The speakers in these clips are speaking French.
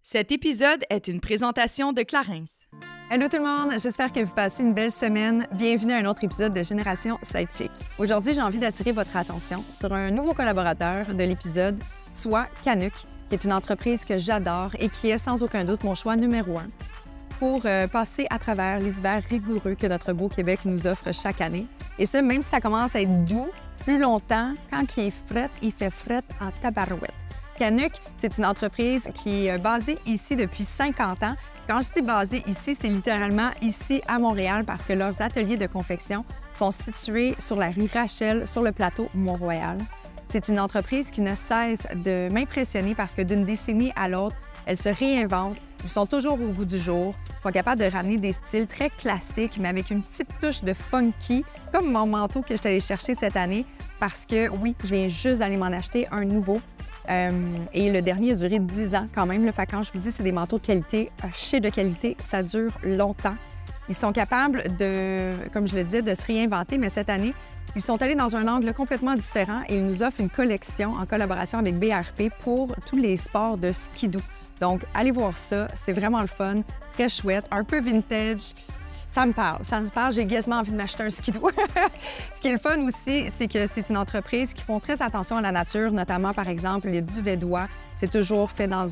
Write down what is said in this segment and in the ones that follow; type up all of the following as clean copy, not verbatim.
Cet épisode est une présentation de Clarins. Allô tout le monde, j'espère que vous passez une belle semaine. Bienvenue à un autre épisode de Génération Sidechick. Aujourd'hui, j'ai envie d'attirer votre attention sur un nouveau collaborateur de l'épisode, soit Canuck, qui est une entreprise que j'adore et qui est sans aucun doute mon choix numéro 1 pour passer à travers les hivers rigoureux que notre beau Québec nous offre chaque année. Et ça, même si ça commence à être doux plus longtemps, quand il fait fret en tabarouette. Canuck, c'est une entreprise qui est basée ici depuis 50 ans. Quand je dis basée ici, c'est littéralement ici à Montréal parce que leurs ateliers de confection sont situés sur la rue Rachel, sur le plateau Mont-Royal. C'est une entreprise qui ne cesse de m'impressionner parce que d'une décennie à l'autre, elle se réinvente. Ils sont toujours au goût du jour. Ils sont capables de ramener des styles très classiques, mais avec une petite touche de funky, comme mon manteau que je suis allée chercher cette année, parce que, oui, je viens juste d'aller m'en acheter un nouveau. Et le dernier a duré 10 ans quand même. Fait quand je vous dis c'est des manteaux de qualité, chez de qualité, ça dure longtemps. Ils sont capables de, comme je le disais, de se réinventer, mais cette année, ils sont allés dans un angle complètement différent et ils nous offrent une collection en collaboration avec BRP pour tous les sports de skidoo. Donc, allez voir ça, c'est vraiment le fun, très chouette, un peu vintage. Ça me parle. J'ai quasiment envie de m'acheter un skidoo. Ce qui est le fun aussi, c'est que c'est une entreprise qui font très attention à la nature, notamment, par exemple, les duvets d'oie. C'est toujours fait dans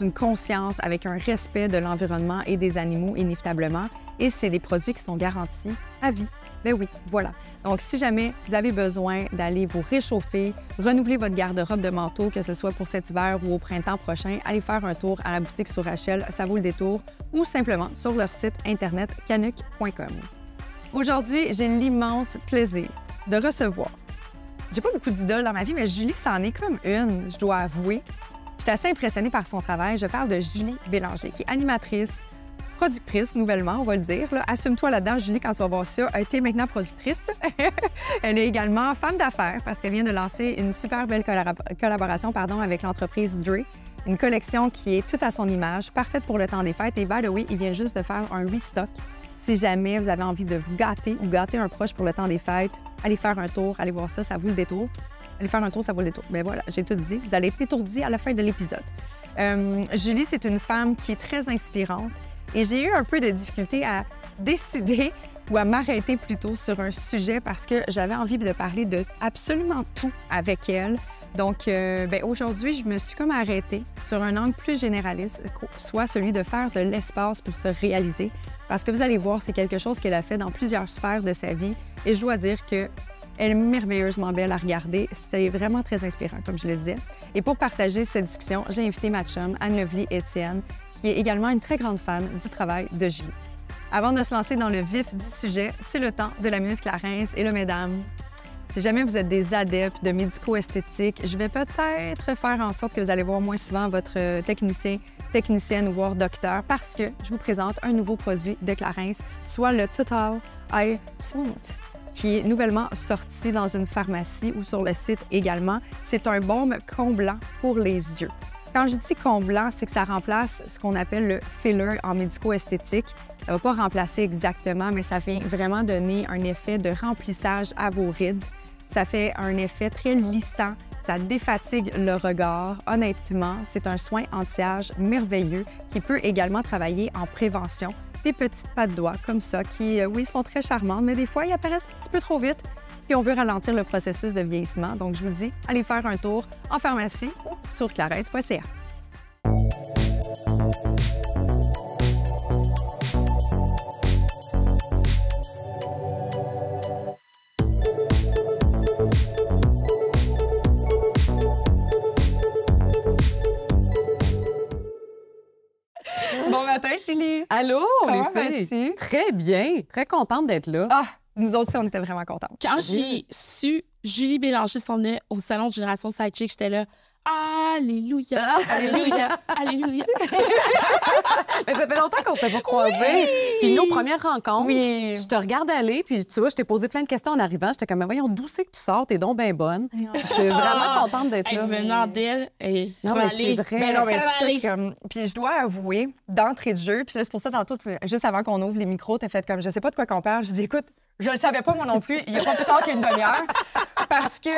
une conscience, avec un respect de l'environnement et des animaux, inévitablement. Et c'est des produits qui sont garantis à vie. Ben oui, voilà. Donc, si jamais vous avez besoin d'aller vous réchauffer, renouveler votre garde-robe de manteau, que ce soit pour cet hiver ou au printemps prochain, allez faire un tour à la boutique sur Rachel, ça vaut le détour, ou simplement sur leur site internet canuck.com. Aujourd'hui, j'ai l'immense plaisir de recevoir. J'ai pas beaucoup d'idoles dans ma vie, mais Julie, c'en est comme une, je dois avouer. J'étais assez impressionnée par son travail. Je parle de Julie Bélanger, qui est animatrice, productrice, nouvellement, on va le dire. Là. Assume-toi là-dedans, Julie, quand tu vas voir ça. Elle était maintenant productrice. Elle est également femme d'affaires parce qu'elle vient de lancer une super belle collaboration avec l'entreprise Dre. Une collection qui est toute à son image, parfaite pour le temps des fêtes. Et by the way, il vient juste de faire un restock. Si jamais vous avez envie de vous gâter ou gâter un proche pour le temps des fêtes, allez faire un tour, allez voir ça, ça vaut le détour. Allez faire un tour, ça vaut le détour. Bien voilà, j'ai tout dit. Vous allez être étourdi à la fin de l'épisode. Julie, c'est une femme qui est très inspirante. Et j'ai eu un peu de difficulté à décider ou à m'arrêter plutôt sur un sujet parce que j'avais envie de parler de absolument tout avec elle. Donc, aujourd'hui, je me suis comme arrêtée sur un angle plus généraliste, soit celui de faire de l'espace pour se réaliser. Parce que vous allez voir, c'est quelque chose qu'elle a fait dans plusieurs sphères de sa vie. Et je dois dire que elle est merveilleusement belle à regarder. C'est vraiment très inspirant, comme je le disais. Et pour partager cette discussion, j'ai invité ma chum, Anne-Lovely Étienne, qui est également une très grande fan du travail de Julie. Avant de se lancer dans le vif du sujet, c'est le temps de la Minute Clarins. Et là, mesdames, si jamais vous êtes des adeptes de médico-esthétique, je vais peut-être faire en sorte que vous allez voir moins souvent votre technicien, technicienne ou voire docteur parce que je vous présente un nouveau produit de Clarins, soit le Total Eye Smooth, qui est nouvellement sorti dans une pharmacie ou sur le site également. C'est un baume comblant pour les yeux. Quand je dis comblant, c'est que ça remplace ce qu'on appelle le filler en médico-esthétique. Ça ne va pas remplacer exactement, mais ça vient vraiment donner un effet de remplissage à vos rides. Ça fait un effet très lissant, ça défatigue le regard. Honnêtement, c'est un soin anti-âge merveilleux qui peut également travailler en prévention. Des petites pattes de doigts comme ça qui, oui, sont très charmantes, mais des fois, ils apparaissent un petit peu trop vite. Puis on veut ralentir le processus de vieillissement. Donc, je vous dis, allez faire un tour en pharmacie ou sur clarins.ca. Bon matin, Julie! Allô, Comment les filles? vas-tu? Très bien, très contente d'être là. Ah, nous autres aussi, on était vraiment contents. Quand j'ai su Julie Bélanger s'en venait au salon de Génération Sidechick, j'étais là, alléluia, alléluia, alléluia. Mais ça fait longtemps qu'on s'est pas croisés. Puis nos premières rencontres, Oui. je te regarde aller, puis tu vois, je t'ai posé plein de questions en arrivant. J'étais comme, mais voyons, d'où c'est que tu sors? T'es donc bien bonne. Je suis vraiment contente d'être là. Venant d'elle, Non, mais c'est vrai. Mais non, mais c'est ça, je suis comme... Puis je dois avouer, d'entrée de jeu, puis là, c'est pour ça, tantôt, juste avant qu'on ouvre les micros, t'as fait comme, je sais pas de quoi qu'on parle. Je dis, écoute, Je le savais pas, moi non plus. Il n'y a pas plus tard qu'une demi-heure. Parce que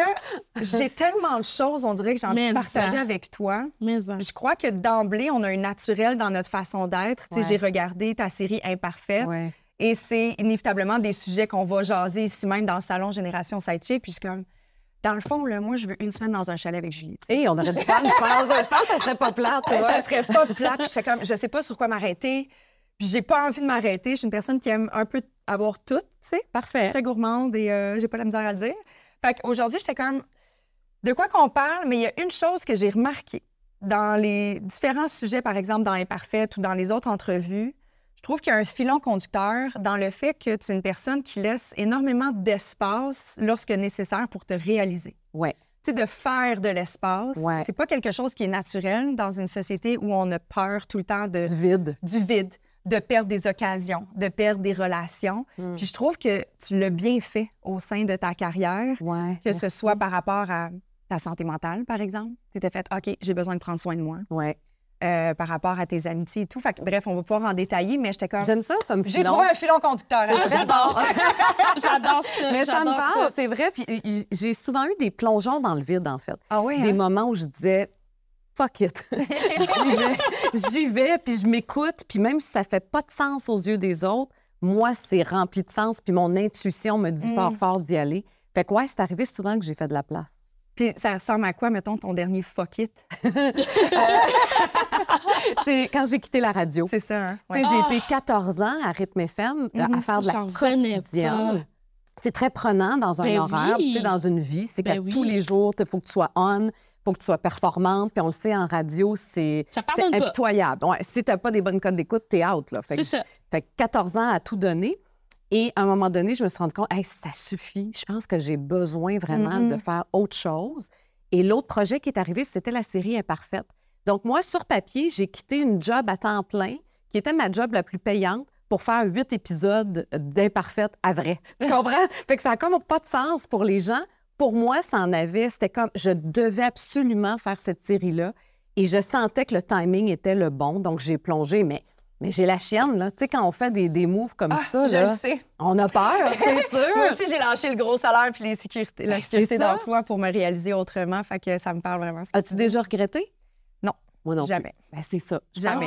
j'ai tellement de choses, on dirait, que j'ai envie de partager avec toi. Je crois que d'emblée, on a un naturel dans notre façon d'être. Tu sais, j'ai regardé ta série Imparfaite. Ouais. Et c'est inévitablement des sujets qu'on va jaser ici même dans le salon Génération Sidechick. Puis je suis comme, dans le fond, là, moi, je veux une semaine dans un chalet avec Julie. Et on aurait dû faire, je pense que ça serait pas plate. Ça serait pas plate. Puis comme, je sais pas sur quoi m'arrêter. Puis j'ai pas envie de m'arrêter. Je suis une personne qui aime un peu avoir tout, tu sais. Parfait. Je suis très gourmande et j'ai pas la misère à le dire. Fait qu'aujourd'hui, j'étais comme, de quoi qu'on parle, mais il y a une chose que j'ai remarquée dans les différents sujets, par exemple dans Imparfaite ou dans les autres entrevues. Je trouve qu'il y a un filon conducteur dans le fait que tu es une personne qui laisse énormément d'espace lorsque nécessaire pour te réaliser. Ouais. Tu sais, de faire de l'espace, c'est pas quelque chose qui est naturel dans une société où on a peur tout le temps du vide, de perdre des occasions, de perdre des relations. Puis je trouve que tu l'as bien fait au sein de ta carrière, que ce soit par rapport à ta santé mentale, par exemple. Tu t'es fait « OK, j'ai besoin de prendre soin de moi ». Par rapport à tes amitiés et tout. Fait que, bref, on va pouvoir en détailler, mais j'étais comme... J'aime ça comme filon. J'ai trouvé un filon conducteur. J'adore. J'adore ça. Mais ça me parle, c'est vrai. Puis j'ai souvent eu des plongeons dans le vide, en fait. Ah oui, des moments où je disais... Fuck it. J'y vais, puis je m'écoute, puis même si ça fait pas de sens aux yeux des autres, moi, c'est rempli de sens, puis mon intuition me dit fort d'y aller. Fait que c'est arrivé souvent que j'ai fait de la place. Puis ça ressemble à quoi, mettons, ton dernier fuck it? C'est quand j'ai quitté la radio. C'est ça, hein? Ouais. J'ai été 14 ans à Rythme FM à faire de la quotidienne. C'est très prenant dans un horaire, dans une vie. C'est qu'à tous les jours, il faut que tu sois on, il faut que tu sois performante. Puis on le sait, en radio, c'est impitoyable. Ouais, si tu n'as pas des bonnes codes d'écoute, t'es out. Là. C'est ça. Fait que 14 ans à tout donner. Et à un moment donné, je me suis rendu compte, ça suffit. Je pense que j'ai besoin vraiment de faire autre chose. Et l'autre projet qui est arrivé, c'était la série Imparfaite. Donc moi, sur papier, j'ai quitté une job à temps plein, qui était ma job la plus payante, pour faire 8 épisodes d'Imparfaite à vrai. Tu comprends? Fait que ça n'a comme pas de sens pour les gens. Pour moi, ça en avait. C'était comme, je devais absolument faire cette série-là. Et je sentais que le timing était le bon. Donc, j'ai plongé, mais j'ai la chienne, là. Tu sais, quand on fait des moves comme ça, je là, le sais. On a peur, c'est sûr. Moi aussi, j'ai lâché le gros salaire puis la sécurité d'emploi pour me réaliser autrement. Fait que ça me parle vraiment. As-tu déjà regretté? Non. Moi non jamais. Ben, c'est ça. Jamais.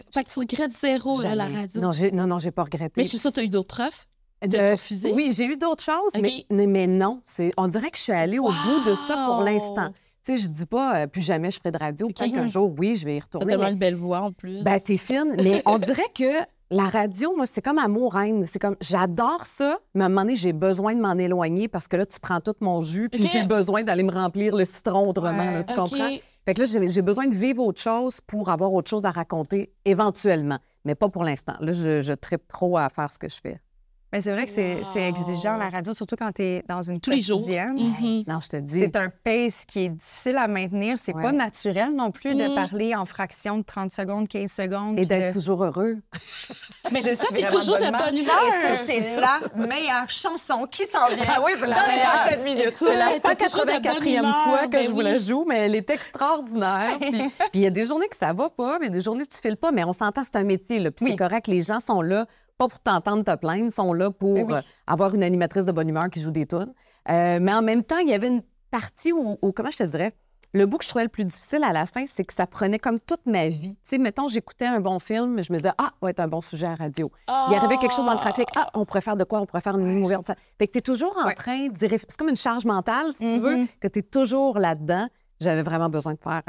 Fait que tu regrettes zéro à la radio. Non, j'ai pas regretté. Mais je suis sûre que tu as eu d'autres offres. T'as refusé? Oui, j'ai eu d'autres choses, mais non. On dirait que je suis allée au bout de ça pour l'instant. Tu sais, je dis pas plus jamais je ferai de radio. Peut-être qu'un jour, oui, je vais y retourner. T'as tellement une belle voix en plus. Ben, t'es fine. Mais on dirait que la radio, moi, c'est comme amour-reine. C'est comme, j'adore ça, mais à un moment donné, j'ai besoin de m'en éloigner parce que là, tu prends tout mon jus, puis j'ai besoin d'aller me remplir le citron autrement. Là, tu comprends? Fait que là, j'ai besoin de vivre autre chose pour avoir autre chose à raconter éventuellement, mais pas pour l'instant. Là, je trippe trop à faire ce que je fais. Mais c'est vrai que c'est exigeant, la radio, surtout quand tu es dans une tous les jours. Non, je te dis. C'est un pace qui est difficile à maintenir. C'est pas naturel non plus de parler en fractions de 30 secondes, 15 secondes. Et d'être toujours heureux. Mais c'est ça, t'es toujours de bonne humeur. Et ça, c'est la meilleure chanson qui s'en vient. Ah oui, c'est la meilleure. Minutes. C'est la 184e fois que je vous la joue, mais elle est extraordinaire. Puis il y a des journées que ça va pas, mais des journées que tu files pas, mais on s'entend, c'est un métier. Là, puis c'est correct, les gens sont là pas pour t'entendre te plaindre, sont là pour avoir une animatrice de bonne humeur qui joue des tunes. Mais en même temps, il y avait une partie où, comment je te dirais, le bout que je trouvais le plus difficile à la fin, c'est que ça prenait comme toute ma vie. Tu sais, mettons, j'écoutais un bon film, je me disais, va être un bon sujet à radio. Il arrivait quelque chose dans le trafic, on pourrait faire de quoi? On pourrait faire une ligne ouverte. Fait que tu es toujours en train d'y réfléchir. C'est comme une charge mentale, si tu veux, que tu es toujours là-dedans. J'avais vraiment besoin de prendre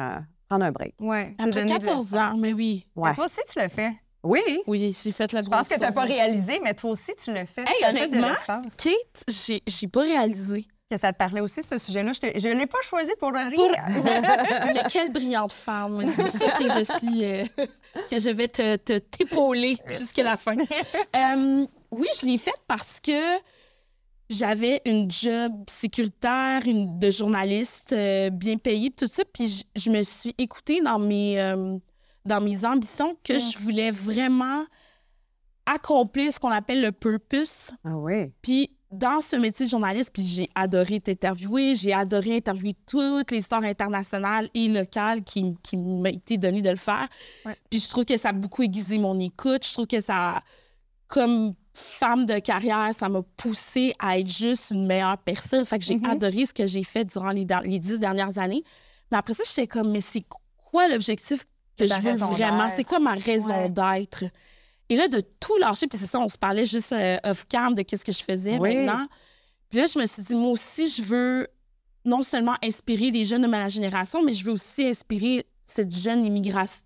un break. Ouais. Après 14 ans, mais oui. Ouais. Toi aussi, tu l'as fait. Oui. Oui, j'ai fait la grosse. Je pense que tu n'as pas réalisé, mais toi aussi, tu l'as fait. Hey, honnêtement, Kate, j'ai pas réalisé. Que ça te parlait aussi, ce sujet-là. Je ne l'ai pas choisi pour le rire. Mais quelle brillante femme. C'est pour ça que je suis... que je vais t'épauler jusqu'à la fin. Oui, je l'ai faite parce que j'avais une job sécuritaire, de journaliste bien payée, tout ça. Puis je me suis écoutée dans mes ambitions que je voulais vraiment accomplir ce qu'on appelle le purpose. Ah oui. Puis dans ce métier de journaliste, puis j'ai adoré t'interviewer, j'ai adoré interviewer toutes les stars internationales et locales qui m'a été donné de le faire. Ouais. Puis je trouve que ça a beaucoup aiguisé mon écoute, je trouve que ça comme femme de carrière, ça m'a poussée à être juste une meilleure personne. Fait que j'ai adoré ce que j'ai fait durant les 10 dernières années. Mais après ça, j'étais comme, mais c'est quoi l'objectif que je veux vraiment? C'est quoi ma raison d'être? Et là, de tout lâcher, puis c'est ça, on se parlait juste off-cam de qu'est-ce que je faisais maintenant. Puis là, je me suis dit, moi aussi, je veux non seulement inspirer les jeunes de ma génération, mais je veux aussi inspirer cette jeune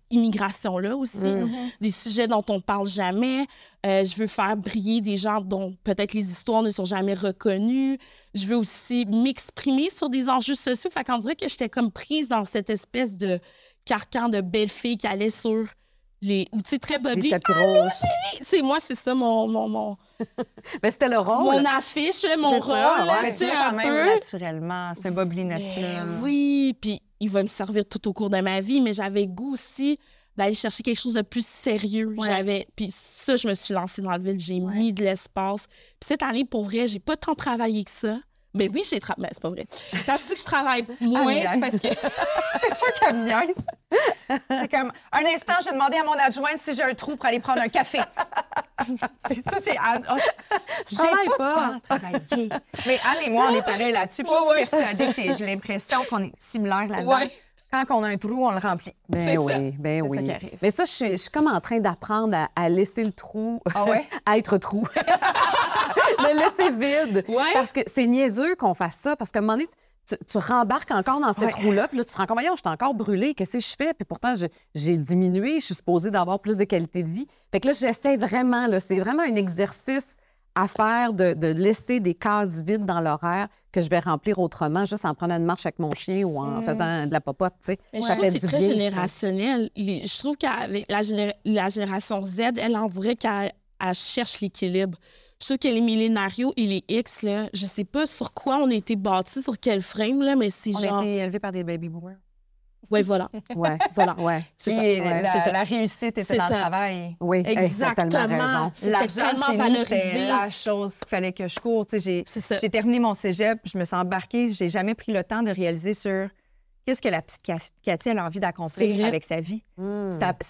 immigration-là aussi, des sujets dont on ne parle jamais. Je veux faire briller des gens dont peut-être les histoires ne sont jamais reconnues. Je veux aussi m'exprimer sur des enjeux sociaux. Fait qu'on dirait que j'étais comme prise dans cette espèce de carcan de belle fille qui allait sur les... Ou tu sais, très bubbly. Les tapis roses. Tu sais, moi, c'est ça mon... Mais c'était le rôle. Mon affiche, mon rôle. Mais tu quand même naturellement. C'est un bubbliness-là. Oui, puis il va me servir tout au cours de ma vie, mais j'avais le goût aussi d'aller chercher quelque chose de plus sérieux. Puis ça, je me suis lancée dans le vide, j'ai mis de l'espace. Puis cette année, pour vrai, j'ai pas tant travaillé que ça. Mais oui, j'ai travaillé. Mais c'est pas vrai. Quand je dis que je travaille moins, c'est parce que... C'est sûr qu'elle me niaise. C'est comme, un instant, j'ai demandé à mon adjointe si j'ai un trou pour aller prendre un café. c'est Anne. Je travaille pas. Travailler. Mais Anne et moi, on est pareils là-dessus. Puis je suis persuadée que j'ai l'impression qu'on est similaires là-dedans. Quand on a un trou, on le remplit. Ben oui. Ça qui arrive. Mais ça, je suis comme en train d'apprendre à laisser le trou, à être trou. Le laisser vide. Parce que c'est niaiseux qu'on fasse ça, parce qu'à un moment donné, tu rembarques encore dans cette roue-là, puis là, tu te rends compte, voyons, je suis encore brûlée, qu'est-ce que je fais? Puis pourtant, j'ai diminué, je suis supposée d'avoir plus de qualité de vie. Fait que là, j'essaie vraiment, là, c'est vraiment un exercice à faire de laisser des cases vides dans l'horaire que je vais remplir autrement, juste en prenant une marche avec mon chien ou en faisant de la popote, tu sais. Je trouve que c'est très générationnel. Je trouve qu'avec la génération Z, elle, on dirait qu'elle cherche l'équilibre. Je trouve que les millénarios et les X, là, je sais pas sur quoi on a été bâtis, sur quel frame, là, mais c'est genre... On a été élevés par des baby boomers. Oui, voilà. C'est ça. La réussite était dans le travail. Oui, exactement. L'argent chez nous, c'était la chose qu'il fallait que je cours. J'ai terminé mon cégep, je me suis embarquée, j'ai jamais pris le temps de réaliser sur qu'est-ce que la petite Cathy a envie d'accomplir avec sa vie.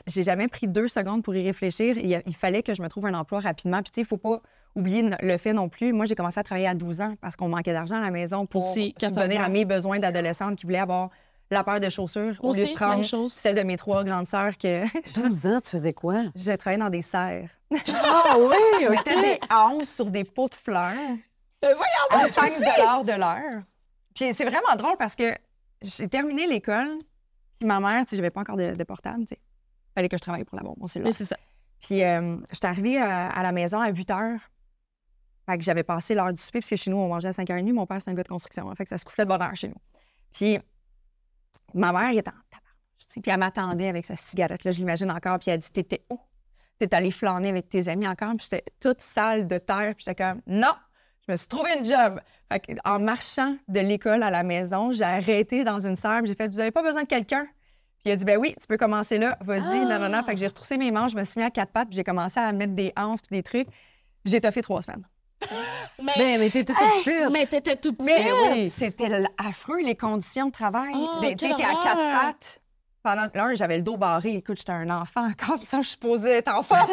J'ai jamais pris 2 secondes pour y réfléchir. Il fallait que je me trouve un emploi rapidement. Puis tu sais, il faut pas oublier le fait non plus. Moi, j'ai commencé à travailler à 12 ans parce qu'on manquait d'argent à la maison pour subvenir à mes besoins d'adolescente qui voulaient avoir la paire de chaussures au lieu de prendre celle de mes 3 grandes sœurs. 12 ans, tu faisais quoi? Je travaillais dans des serres. Ah oui! Je mettais des anses sur des pots de fleurs. À 5 $ de l'heure. Puis c'est vraiment drôle parce que j'ai terminé l'école, puis ma mère, tu sais, j'avais pas encore de portable, tu sais. Fallait que je travaille pour l'avoir, mon cellulaire. Oui, c'est ça. Puis j'étais arrivée à la maison à 8 h. Fait que j'avais passé l'heure du souper, parce que chez nous, on mangeait à 5h30. Mon père, c'est un gars de construction. Fait que ça se couchait de bonne heure chez nous. Puis ma mère, elle était en tabarnak, tu sais. Puis elle m'attendait avec sa cigarette, là, je l'imagine encore. Puis elle dit, t'étais où? T'es allée flâner avec tes amis encore? Puis j'étais toute sale de terre. Puis j'étais comme, non! Je me suis trouvé une job. Fait que, en marchant de l'école à la maison, j'ai arrêté dans une serre. J'ai fait, vous n'avez pas besoin de quelqu'un? Puis il a dit, ben oui, tu peux commencer là. Vas-y, non. Fait que j'ai retroussé mes manches, je me suis mis à 4 pattes, puis j'ai commencé à mettre des anses puis des trucs. J'ai toffé 3 semaines. Mais t'es toute petite. Mais t'étais toute petite. Mais oui, c'était affreux, les conditions de travail. Tu sais, t'es à 4 pattes. Pendant l'heure, j'avais le dos barré. Écoute, j'étais un enfant encore, ça, je suis supposée être en forme.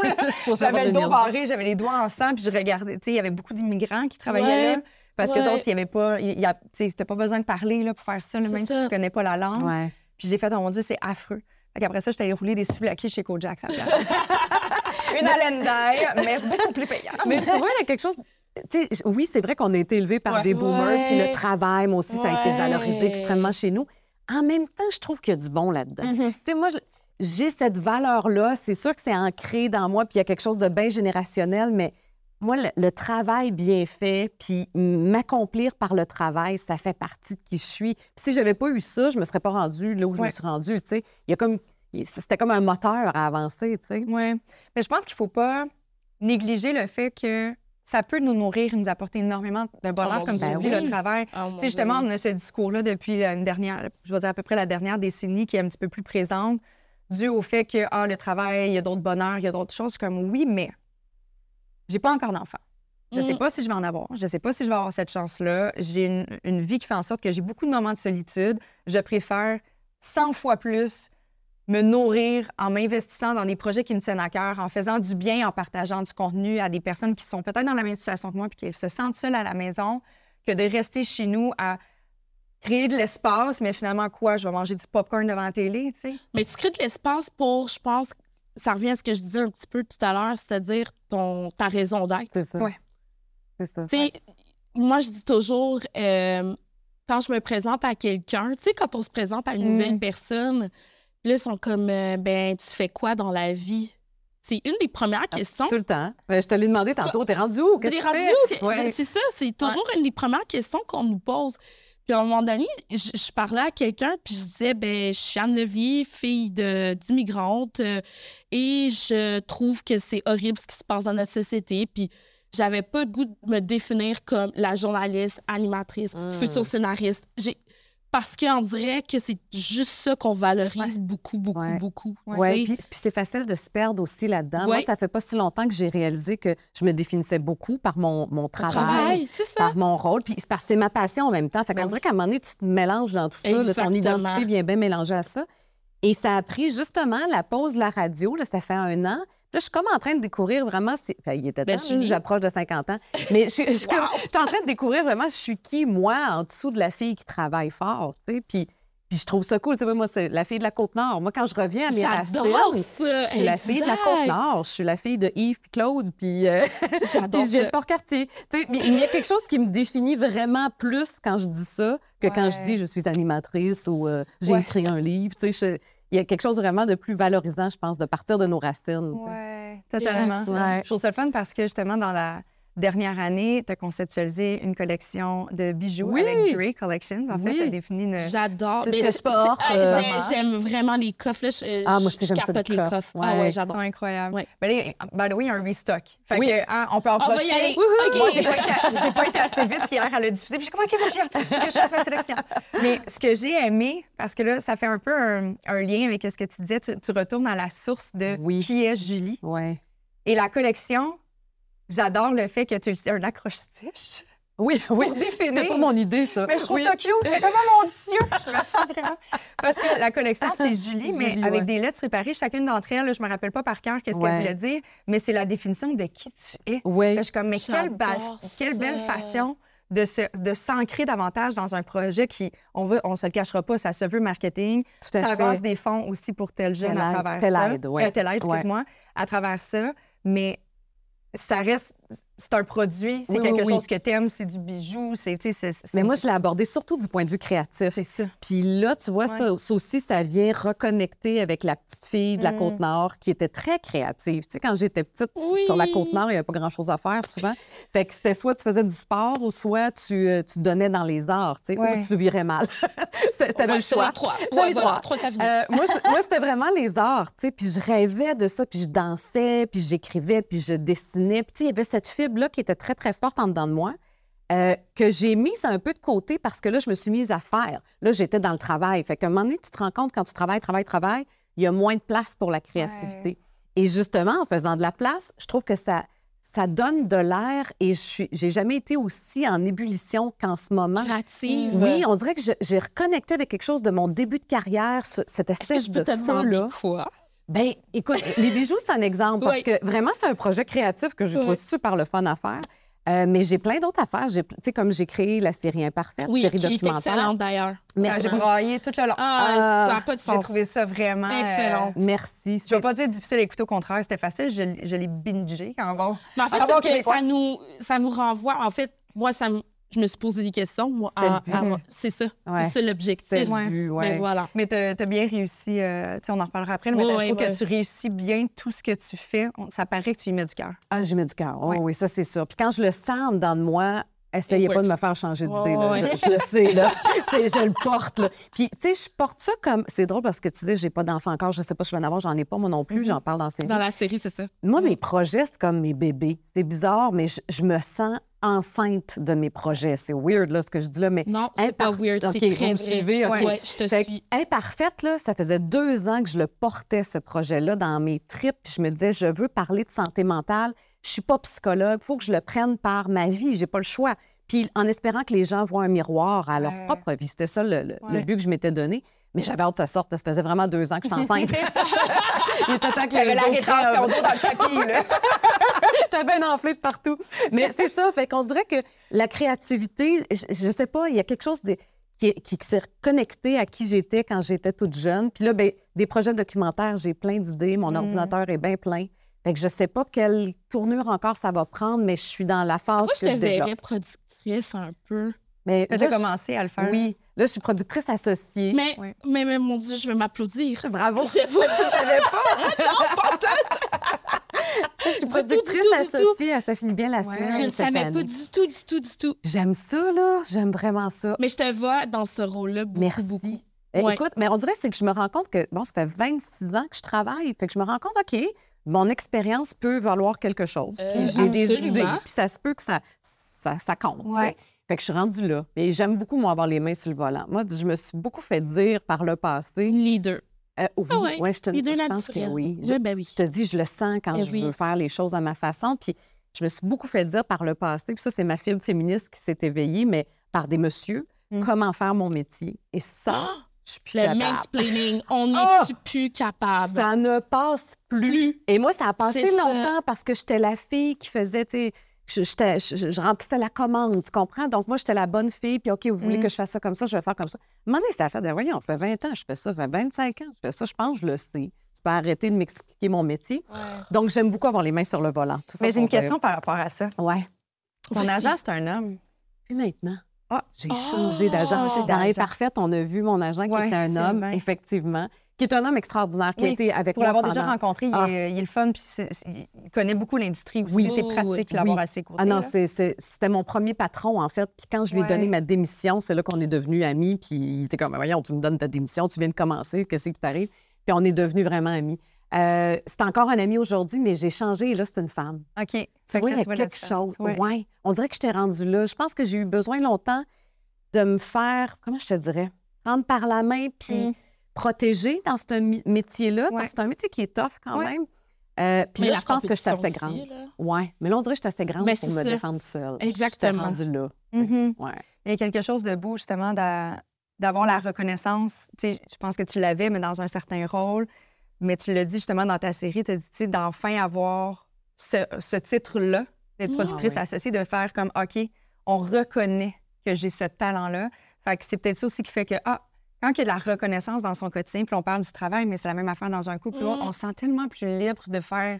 J'avais le dos barré, j'avais les doigts en sang, puis je regardais. Tu sais, il y avait beaucoup d'immigrants qui travaillaient là. Parce que les autres, il n'y avait pas. Tu sais, t'as pas besoin de parler là, pour faire ça, là, même si tu connais pas la langue. Ouais. Puis j'ai fait, oh mon Dieu, c'est affreux. Fait qu'après ça, j'étais allée rouler des souvlaki chez Kojak à la place. Une haleine d'ail, mais beaucoup plus payante. Mais tu vois, il y a quelque chose. T'sais, oui, c'est vrai qu'on a été élevés par des boomers, puis le travail, moi aussi, ça a été valorisé extrêmement chez nous. En même temps, je trouve qu'il y a du bon là-dedans. Tu sais, moi, j'ai cette valeur-là. C'est sûr que c'est ancré dans moi, puis il y a quelque chose de bien générationnel, mais moi, le travail bien fait, puis m'accomplir par le travail, ça fait partie de qui je suis. Puis si je n'avais pas eu ça, je ne me serais pas rendue là où je me suis rendue, tu sais. C'était comme un moteur à avancer, tu sais. Oui. Mais je pense qu'il ne faut pas négliger le fait que ça peut nous nourrir et nous apporter énormément de bonheur, comme tu dis, le travail. Tu sais, justement, on a ce discours-là depuis une dernière, je vais dire à peu près la dernière décennie, qui est un petit peu plus présente, dû au fait que, le travail, il y a d'autres bonheurs, il y a d'autres choses. Comme oui, mais j'ai pas encore d'enfant. Je sais pas si je vais en avoir. Je sais pas si je vais avoir cette chance-là. J'ai une vie qui fait en sorte que j'ai beaucoup de moments de solitude. Je préfère 100 fois plus me nourrir en m'investissant dans des projets qui me tiennent à cœur, en faisant du bien, en partageant du contenu à des personnes qui sont peut-être dans la même situation que moi puis qui se sentent seules à la maison, que de rester chez nous à créer de l'espace, mais finalement, quoi? Je vais manger du popcorn devant la télé, tu sais. Mais tu crées de l'espace pour, je pense, ça revient à ce que je disais un petit peu tout à l'heure, c'est-à-dire ta raison d'être. C'est ça. Ouais. C'est ça. Tu sais, moi, je dis toujours, quand je me présente à quelqu'un, tu sais, quand on se présente à une nouvelle personne, là, ils sont comme, ben, tu fais quoi dans la vie? C'est une des premières questions. Tout le temps. Je te l'ai demandé tantôt, t'es rendu où? Qu'est-ce que tu fais? Ouais. C'est ça, c'est toujours une des premières questions qu'on nous pose. Puis à un moment donné, je parlais à quelqu'un, puis je disais, ben, je suis Anne Levier, fille d'immigrante, et je trouve que c'est horrible ce qui se passe dans notre société. Puis j'avais pas le goût de me définir comme la journaliste, animatrice, future scénariste. Parce qu'on dirait que c'est juste ça qu'on valorise beaucoup. Oui, puis c'est facile de se perdre aussi là-dedans. Ouais. Moi, ça fait pas si longtemps que j'ai réalisé que je me définissais beaucoup par mon travail, c'est ça. par mon rôle. Puis parce que c'est ma passion en même temps. Fait qu'on dirait qu'à un moment donné, tu te mélanges dans tout ça. Là, ton identité vient bien mélanger à ça. Et ça a pris justement la pause de la radio. Là, ça fait 1 an. Là, je suis comme en train de découvrir vraiment... il était temps, j'approche de 50 ans. Mais je suis en train de découvrir vraiment je suis qui, moi, en dessous de la fille qui travaille fort, tu sais. Puis je trouve ça cool. Tu sais, moi, c'est la fille de la Côte-Nord. Moi, quand je reviens à mes racines, je suis la fille de la Côte-Nord. Je suis la fille de Yves puis Claude, puis j'adore je viens de Port-Cartier. Tu sais, il y a quelque chose qui me définit vraiment plus quand je dis ça que quand je dis je suis animatrice ou j'ai écrit un livre. Tu sais, il y a quelque chose vraiment de plus valorisant, je pense, de partir de nos racines. Oui, totalement. Ouais. Je trouve ça le fun parce que, justement, dans la dernière année, tu as conceptualisé une collection de bijoux avec Dre Collections. En fait, tu as défini une... J'adore. C'est ce que je porte. J'aime vraiment les coffres. Là, moi aussi, j'aime ça, capote les coffres. Ouais. Ah ouais, j'adore. C'est incroyable. Ouais. Ben là, by the way, il y a un restock. Fait que, on peut en profiter. On va y aller. Okay. Moi, j'ai pas été assez vite hier à le diffuser. Puis j'ai dit, comment il faut que je fasse ma sélection? Mais ce que j'ai aimé, parce que là, ça fait un peu un lien avec ce que tu disais, tu retournes à la source de qui est Julie. Ouais. Et la collection, j'adore le fait que tu utilises un accroche-tiche. Oui. Pour définir. C'est pas mon idée, ça. Mais je trouve ça cute. C'est comme, oh mon Dieu, je me sens vraiment... Parce que la collection, c'est Julie, mais avec des lettres séparées. Chacune d'entre elles, là, je me rappelle pas par cœur qu'est-ce qu'elle voulait dire, mais c'est la définition de qui tu es. Oui. Là, je suis comme, mais quelle belle façon de s'ancrer davantage dans un projet qui, on se le cachera pas, ça se veut marketing. Tout à fait. T'avances des fonds aussi pour tel jeune à travers ça. Tel aide, excuse-moi, à travers ça. Mais ça reste, c'est un produit, c'est quelque chose que t'aimes, c'est du bijou, Mais moi, je l'ai abordé surtout du point de vue créatif. C'est ça. Puis là, tu vois, ça aussi, ça vient reconnecter avec la petite fille de la Côte-Nord qui était très créative. Tu sais, quand j'étais petite, sur la Côte-Nord, il n'y avait pas grand-chose à faire souvent. Fait que c'était soit tu faisais du sport ou soit tu donnais dans les arts, tu sais, ou tu virais mal. C'était le choix. C'est les trois. Ça finit. Moi, c'était vraiment les arts, tu sais, puis je rêvais de ça, puis je dansais, puis j'écrivais, puis je dessinais. Puis tu sais, il y avait cette fibre-là qui était très, très forte en dedans de moi, que j'ai mise un peu de côté parce que là, je me suis mise à faire. Là, j'étais dans le travail. Fait qu'à un moment donné, tu te rends compte, quand tu travailles, il y a moins de place pour la créativité. Ouais. Et justement, en faisant de la place, je trouve que ça donne de l'air et j'ai jamais été aussi en ébullition qu'en ce moment. Créative. Oui, on dirait que j'ai reconnecté avec quelque chose de mon début de carrière, cette espèce de feu-là. Quoi? Bien, écoute, les bijoux, c'est un exemple parce que vraiment, c'est un projet créatif que je trouve super le fun à faire. Mais j'ai plein d'autres affaires. Tu sais, comme j'ai créé la série Imparfaite, série documentaire. Est excellente d'ailleurs. J'ai braillé tout le long. Ça n'a pas de sens. J'ai trouvé ça vraiment... excellent. Merci. Je ne vais pas dire difficile à écouter, au contraire, c'était facile. Je l'ai bingé quand bon. Mais en fait, ça nous renvoie... En fait, moi, je me suis posé des questions. C'est ça. C'est ça l'objectif. Mais voilà. Mais tu as bien réussi. On en reparlera après. Mais je trouve que tu réussis bien tout ce que tu fais. Ça paraît que tu y mets du cœur. Ah, j'y mets du cœur. Oui, ça, c'est sûr. Puis quand je le sens dedans de moi, essayez pas de me faire changer d'idée. Je le sais, là. Je le porte, là. Puis, tu sais, je porte ça comme... C'est drôle parce que tu dis, j'ai pas d'enfant encore. Je sais pas si je vais en avoir. J'en ai pas, moi non plus. J'en parle dans la série. Dans la série, c'est ça. Moi, mes projets, c'est comme mes bébés. C'est bizarre, mais je me sens enceinte de mes projets. C'est weird, là, ce que je dis là, mais... Non, c'est pas weird, c'est très vrai. Okay. Je te suis. Imparfaite, là, ça faisait 2 ans que je le portais, ce projet-là, dans mes tripes. Puis je me disais, je veux parler de santé mentale. Je suis pas psychologue. Il faut que je le prenne par ma vie. J'ai pas le choix. Puis en espérant que les gens voient un miroir à leur propre vie. C'était ça le but que je m'étais donné. Mais j'avais hâte que ça sorte. Ça faisait vraiment 2 ans que j'étais enceinte. Il était temps que T'avais la os rétention crèvent. d'eau dans le tapis, là. J'étais bien enflée de partout. Mais c'est ça, fait qu'on dirait que la créativité, je sais pas, il y a quelque chose qui s'est connecté à qui j'étais quand j'étais toute jeune. Puis là, ben, des projets documentaires, j'ai plein d'idées. Mon ordinateur est bien plein. Fait que je sais pas quelle tournure encore ça va prendre, mais je suis dans la phase Moi, que je je te développe. verrais productrice un peu. Mais Tu là, as commencé à le faire. Oui. Là, je suis productrice associée. Mais, Ouais. mais mon Dieu, je vais m'applaudir. Bravo. Je vois, tu savais Je suis Du productrice tout, du tout. associée. Ça finit bien la semaine. Je ne cette savais année. pas du tout. J'aime ça, là. J'aime vraiment ça. Mais je te vois dans ce rôle-là beaucoup, Merci. beaucoup. Eh, Ouais. Écoute, mais on dirait c'est que je me rends compte que, bon, ça fait 26 ans que je travaille. Fait que je me rends compte, OK, mon expérience peut valoir quelque chose. Puis j'ai des absolument. idées. Puis ça se peut que ça compte. Ouais. tu sais. Fait que je suis rendue là. Et j'aime beaucoup, moi, avoir les mains sur le volant. Moi, je me suis beaucoup fait dire par le passé. Leader. Oui, Ah ouais, ouais, leader je pense que naturel. oui. Ben oui. Je te dis, je le sens quand Eh je oui. veux faire les choses à ma façon. Puis je me suis beaucoup fait dire par le passé, puis ça, c'est ma fibre féministe qui s'est éveillée, mais par des messieurs, comment faire mon métier. Et ça, je suis plus Le capable. mansplaining, on Ah! n'est plus capable. Ça ne passe plus. Et moi, ça a passé C'est ça. longtemps parce que j'étais la fille qui faisait, tu sais, je remplissais la commande, tu comprends? Donc, moi, j'étais la bonne fille, puis OK, vous voulez que je fasse ça comme ça, je vais faire comme ça. À un moment donné, ça a fait, voyons, on fait 20 ans, je fais ça, ça fait 25 ans, je fais ça, je pense, je le sais. Tu peux arrêter de m'expliquer mon métier. Donc, j'aime beaucoup avoir les mains sur le volant. Tout ça Mais j'ai pour une dire. question par rapport à ça. Ouais. Ton Vas-y. agent, c'est un homme. Puis maintenant, Ah, j'ai changé d'agent. changé Dans d'agent. Imparfaite, on a vu mon agent qui Ouais, était un homme, Sylvain. effectivement, qui est un homme extraordinaire, qui a Oui, été avec Pour moi l'avoir déjà pendant- rencontré, Ah. il est le fun, puis il connaît beaucoup l'industrie aussi. Oui. C'est pratique Oui. l'avoir Oui. à ses côtés. Ah non, là. c'était mon premier patron, en fait. Puis quand je lui ai Ouais. donné ma démission, c'est là qu'on est devenus amis. Puis il était comme, voyons, tu me donnes ta démission, tu viens de commencer, qu'est-ce qui t'arrive? Puis on est devenus vraiment amis. C'est encore un ami aujourd'hui, mais j'ai changé et là, c'est une femme. OK. Tu vois, il y a quelque chose. Ouais. Ouais. On dirait que j'étais rendue là. Je pense que j'ai eu besoin longtemps de me faire, comment je te dirais, prendre par la main puis protéger dans ce métier-là, parce que c'est un métier qui est tough quand Ouais. même. Puis Mais là, la je pense que je suis assez compétition grande. aussi, là. Oui, mais là, on dirait que je suis assez grande Ben, pour c'est me ça. défendre seule. Exactement. Je suis rendue là. Mhm. Ouais. Il y a quelque chose de beau, justement, d'avoir la reconnaissance. Tu sais, je pense que tu l'avais, mais dans un certain rôle. Mais tu l'as dit justement dans ta série, tu as dit, tu sais, d'enfin avoir ce titre-là, d'être productrice oui. associée, de faire comme, OK, on reconnaît que j'ai ce talent-là. Fait que c'est peut-être ça aussi qui fait que, quand il y a de la reconnaissance dans son quotidien, puis on parle du travail, mais c'est la même affaire dans un couple, là, on se sent tellement plus libre de faire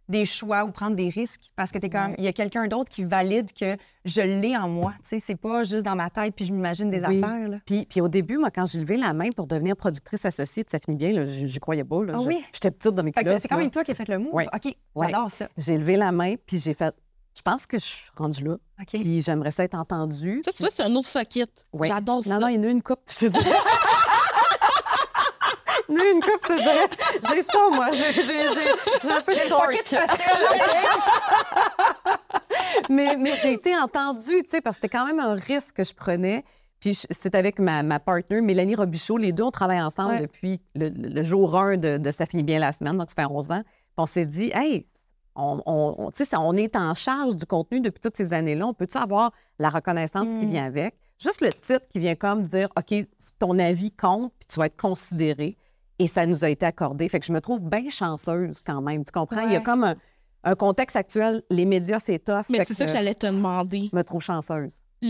des choix ou prendre des risques parce que t'es comme, il y a quelqu'un d'autre qui valide que je l'ai en moi. Tu sais, c'est pas juste dans ma tête puis je m'imagine des Oui. affaires. Là. Puis au début, moi, quand j'ai levé la main pour devenir productrice associée de Ça finit bien, là, j'y croyais pas. Là. Ah oui? J'étais petite dans mes Fait que culottes. c'est quand là. même toi qui as fait le move. Oui. OK, Ouais. j'adore ça. J'ai levé la main, puis j'ai fait, je pense que je suis rendue là. OK. Puis j'aimerais ça être entendue. Ça, tu vois, c'est un autre fuck it. Oui. J'adore ça. Non, il y en a une coupe, je te dis. Il y en a une coupe, je te dirais. J'ai ça, moi. J'ai un peu de torque. mais j'ai été entendue, tu sais, parce que c'était quand même un risque que je prenais. Puis c'est avec ma partner, Mélanie Robichaud. Les deux, on travaille ensemble Ouais. depuis le jour 1 de Ça finit bien la semaine, donc ça fait 11 ans. Puis on s'est dit, hey, tu sais, on est en charge du contenu depuis toutes ces années-là. On peut-tu avoir la reconnaissance qui vient avec? Juste le titre qui vient comme dire, OK, ton avis compte, puis tu vas être considéré. Et ça nous a été accordé. Fait que je me trouve bien chanceuse quand même. Tu comprends? Il y a Ouais. comme un contexte actuel. Les médias, c'est tough. Mais Fait c'est ça que j'allais te demander. Je me trouve chanceuse. Tu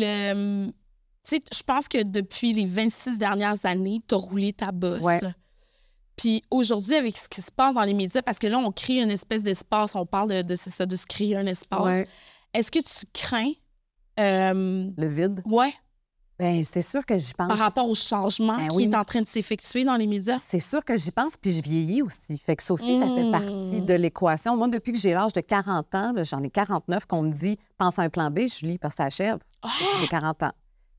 sais, je pense que depuis les 26 dernières années, tu as roulé ta bosse. Ouais. Puis aujourd'hui, avec ce qui se passe dans les médias, parce que là, on crée une espèce d'espace, on parle c'est ça, de se créer un espace. Ouais. Est-ce que tu crains, Le vide. ouais, Bien, c'est sûr que j'y pense. par rapport au changement Ben qui oui. est en train de s'effectuer dans les médias? C'est sûr que j'y pense, puis je vieillis aussi. Fait que ça aussi, ça fait partie de l'équation. Moi, depuis que j'ai l'âge de 40 ans, là, j'en ai 49, qu'on me dit « pense à un plan B », je lis parce que ça achève. J'ai 40 ans.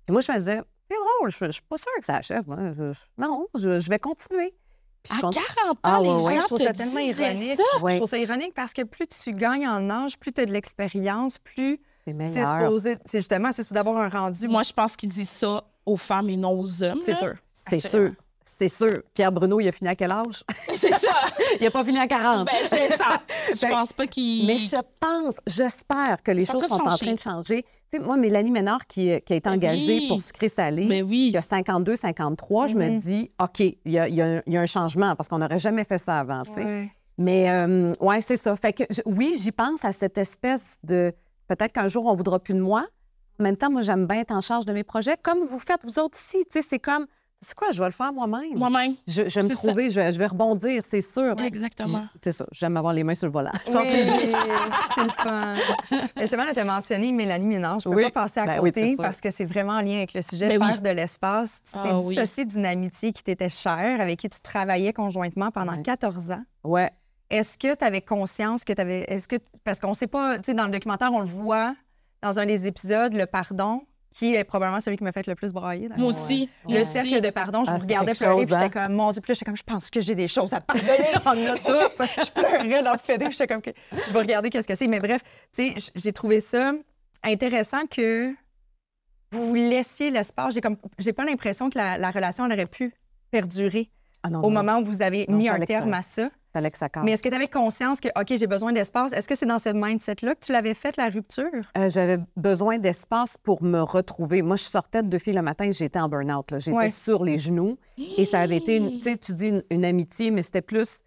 Puis moi, je me disais « c'est drôle, je suis pas sûre que ça achève. Moi. Non, je vais continuer. » Puis je À continue. 40 ans, Ah, les ouais, ouais. gens Je trouve te ça tellement disaient ironique. ça. Ouais. Je trouve ça ironique parce que plus tu gagnes en âge, plus tu as de l'expérience, plus C'est c'est meilleur. supposé... C'est justement, c'est supposé d'avoir un rendu. Moi, je pense qu'ils disent ça aux femmes et non aux hommes. C'est là. sûr. C'est Assurément. sûr. C'est sûr. Pierre Bruno, il a fini à quel âge? C'est ça. Il n'a pas fini à 40. Ben, c'est ça. Je pense pas qu'il... Mais j'espère que les choses sont en train de changer. Tu sais, moi, Mélanie Ménard, qui a été engagée pour sucré-salé, qui a 52, 53, je me dis, OK, il y a un changement parce qu'on n'aurait jamais fait ça avant, tu sais. Ouais. Mais, ouais, c'est ça. Fait que, oui, j'y pense à cette espèce de... Peut-être qu'un jour, on ne voudra plus de moi. En même temps, moi, j'aime bien être en charge de mes projets, comme vous faites, vous autres ici. Tu sais, c'est comme... C'est quoi? Je vais le faire moi-même. Moi-même. Je vais me trouver, je vais rebondir, c'est sûr. Exactement. C'est ça. J'aime avoir les mains sur le volant. Oui, c'est le fun. Mais justement, tu as mentionné Mélanie Ménard. Je ne peux pas passer à côté parce que c'est vraiment en lien avec le sujet de faire de l'espace. Tu t'es dissociée d'une amitié qui t'était chère, avec qui tu travaillais conjointement pendant 14 ans. Ouais. Est-ce que tu avais conscience que tu avais... Parce qu'on ne sait pas, tu sais, dans le documentaire, on le voit dans un des épisodes, le pardon, qui est probablement celui qui m'a fait le plus brailler. Moi aussi. Le cercle de pardon, je vous regardais pleurer, puis j'étais comme, mon Dieu, puis là, j'étais comme, je pense que j'ai des choses à pardonner dans notre tout. Je pleurais dans le fédé, j'étais comme, je vais regarder qu'est-ce que c'est. Mais bref, tu sais, j'ai trouvé ça intéressant que vous vous laissiez l'espace. J'ai pas l'impression que la relation, elle aurait pu perdurer au moment où vous avez mis un terme à ça. Fallait que ça casse. Mais est-ce que tu avais conscience que, OK, j'ai besoin d'espace? Est-ce que c'est dans ce mindset-là que tu l'avais fait, la rupture? J'avais besoin d'espace pour me retrouver. Moi, je sortais de 2 filles le matin et j'étais en burn-out. J'étais sur les genoux. Et ça avait été, tu sais, tu dis une amitié, mais c'était plus...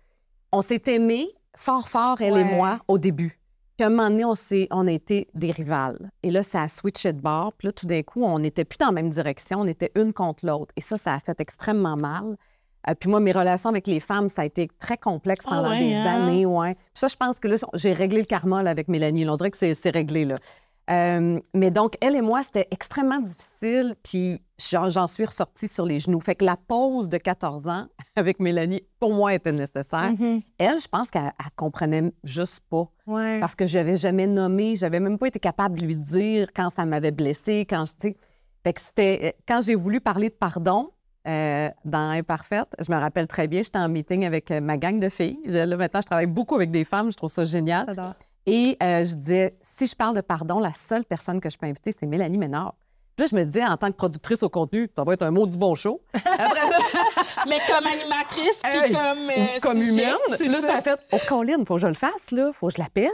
On s'est aimés fort, fort, elle et moi, au début. Puis à un moment donné, on a été des rivales. Et là, ça a switché de bord. Puis là, tout d'un coup, on n'était plus dans la même direction. On était une contre l'autre. Et ça a fait extrêmement mal. Puis moi, mes relations avec les femmes, ça a été très complexe pendant des années. Ouais. Puis ça, je pense que là, j'ai réglé le karma là, avec Mélanie. Là, on dirait que c'est réglé. Là. Mais donc, elle et moi, c'était extrêmement difficile. Puis j'en suis ressortie sur les genoux. Fait que la pause de 14 ans avec Mélanie, pour moi, était nécessaire. Elle, je pense qu'elle comprenait juste pas. Ouais. Parce que je n'avais jamais nommé, j'avais même pas été capable de lui dire quand ça m'avait blessée, quand je... Fait que c'était... Quand j'ai voulu parler de pardon... dans Imparfaite. Je me rappelle très bien, j'étais en meeting avec ma gang de filles. Là, maintenant, je travaille beaucoup avec des femmes, je trouve ça génial. J'adore. Et je disais, si je parle de pardon, la seule personne que je peux inviter, c'est Mélanie Ménard. Puis là, je me disais, en tant que productrice au contenu, ça va être un mot du bon show. Après ça... Mais comme animatrice, puis comme sujet, humaine. Là, ça a fait, oh, Colin, faut que je le fasse, là. Faut que je l'appelle.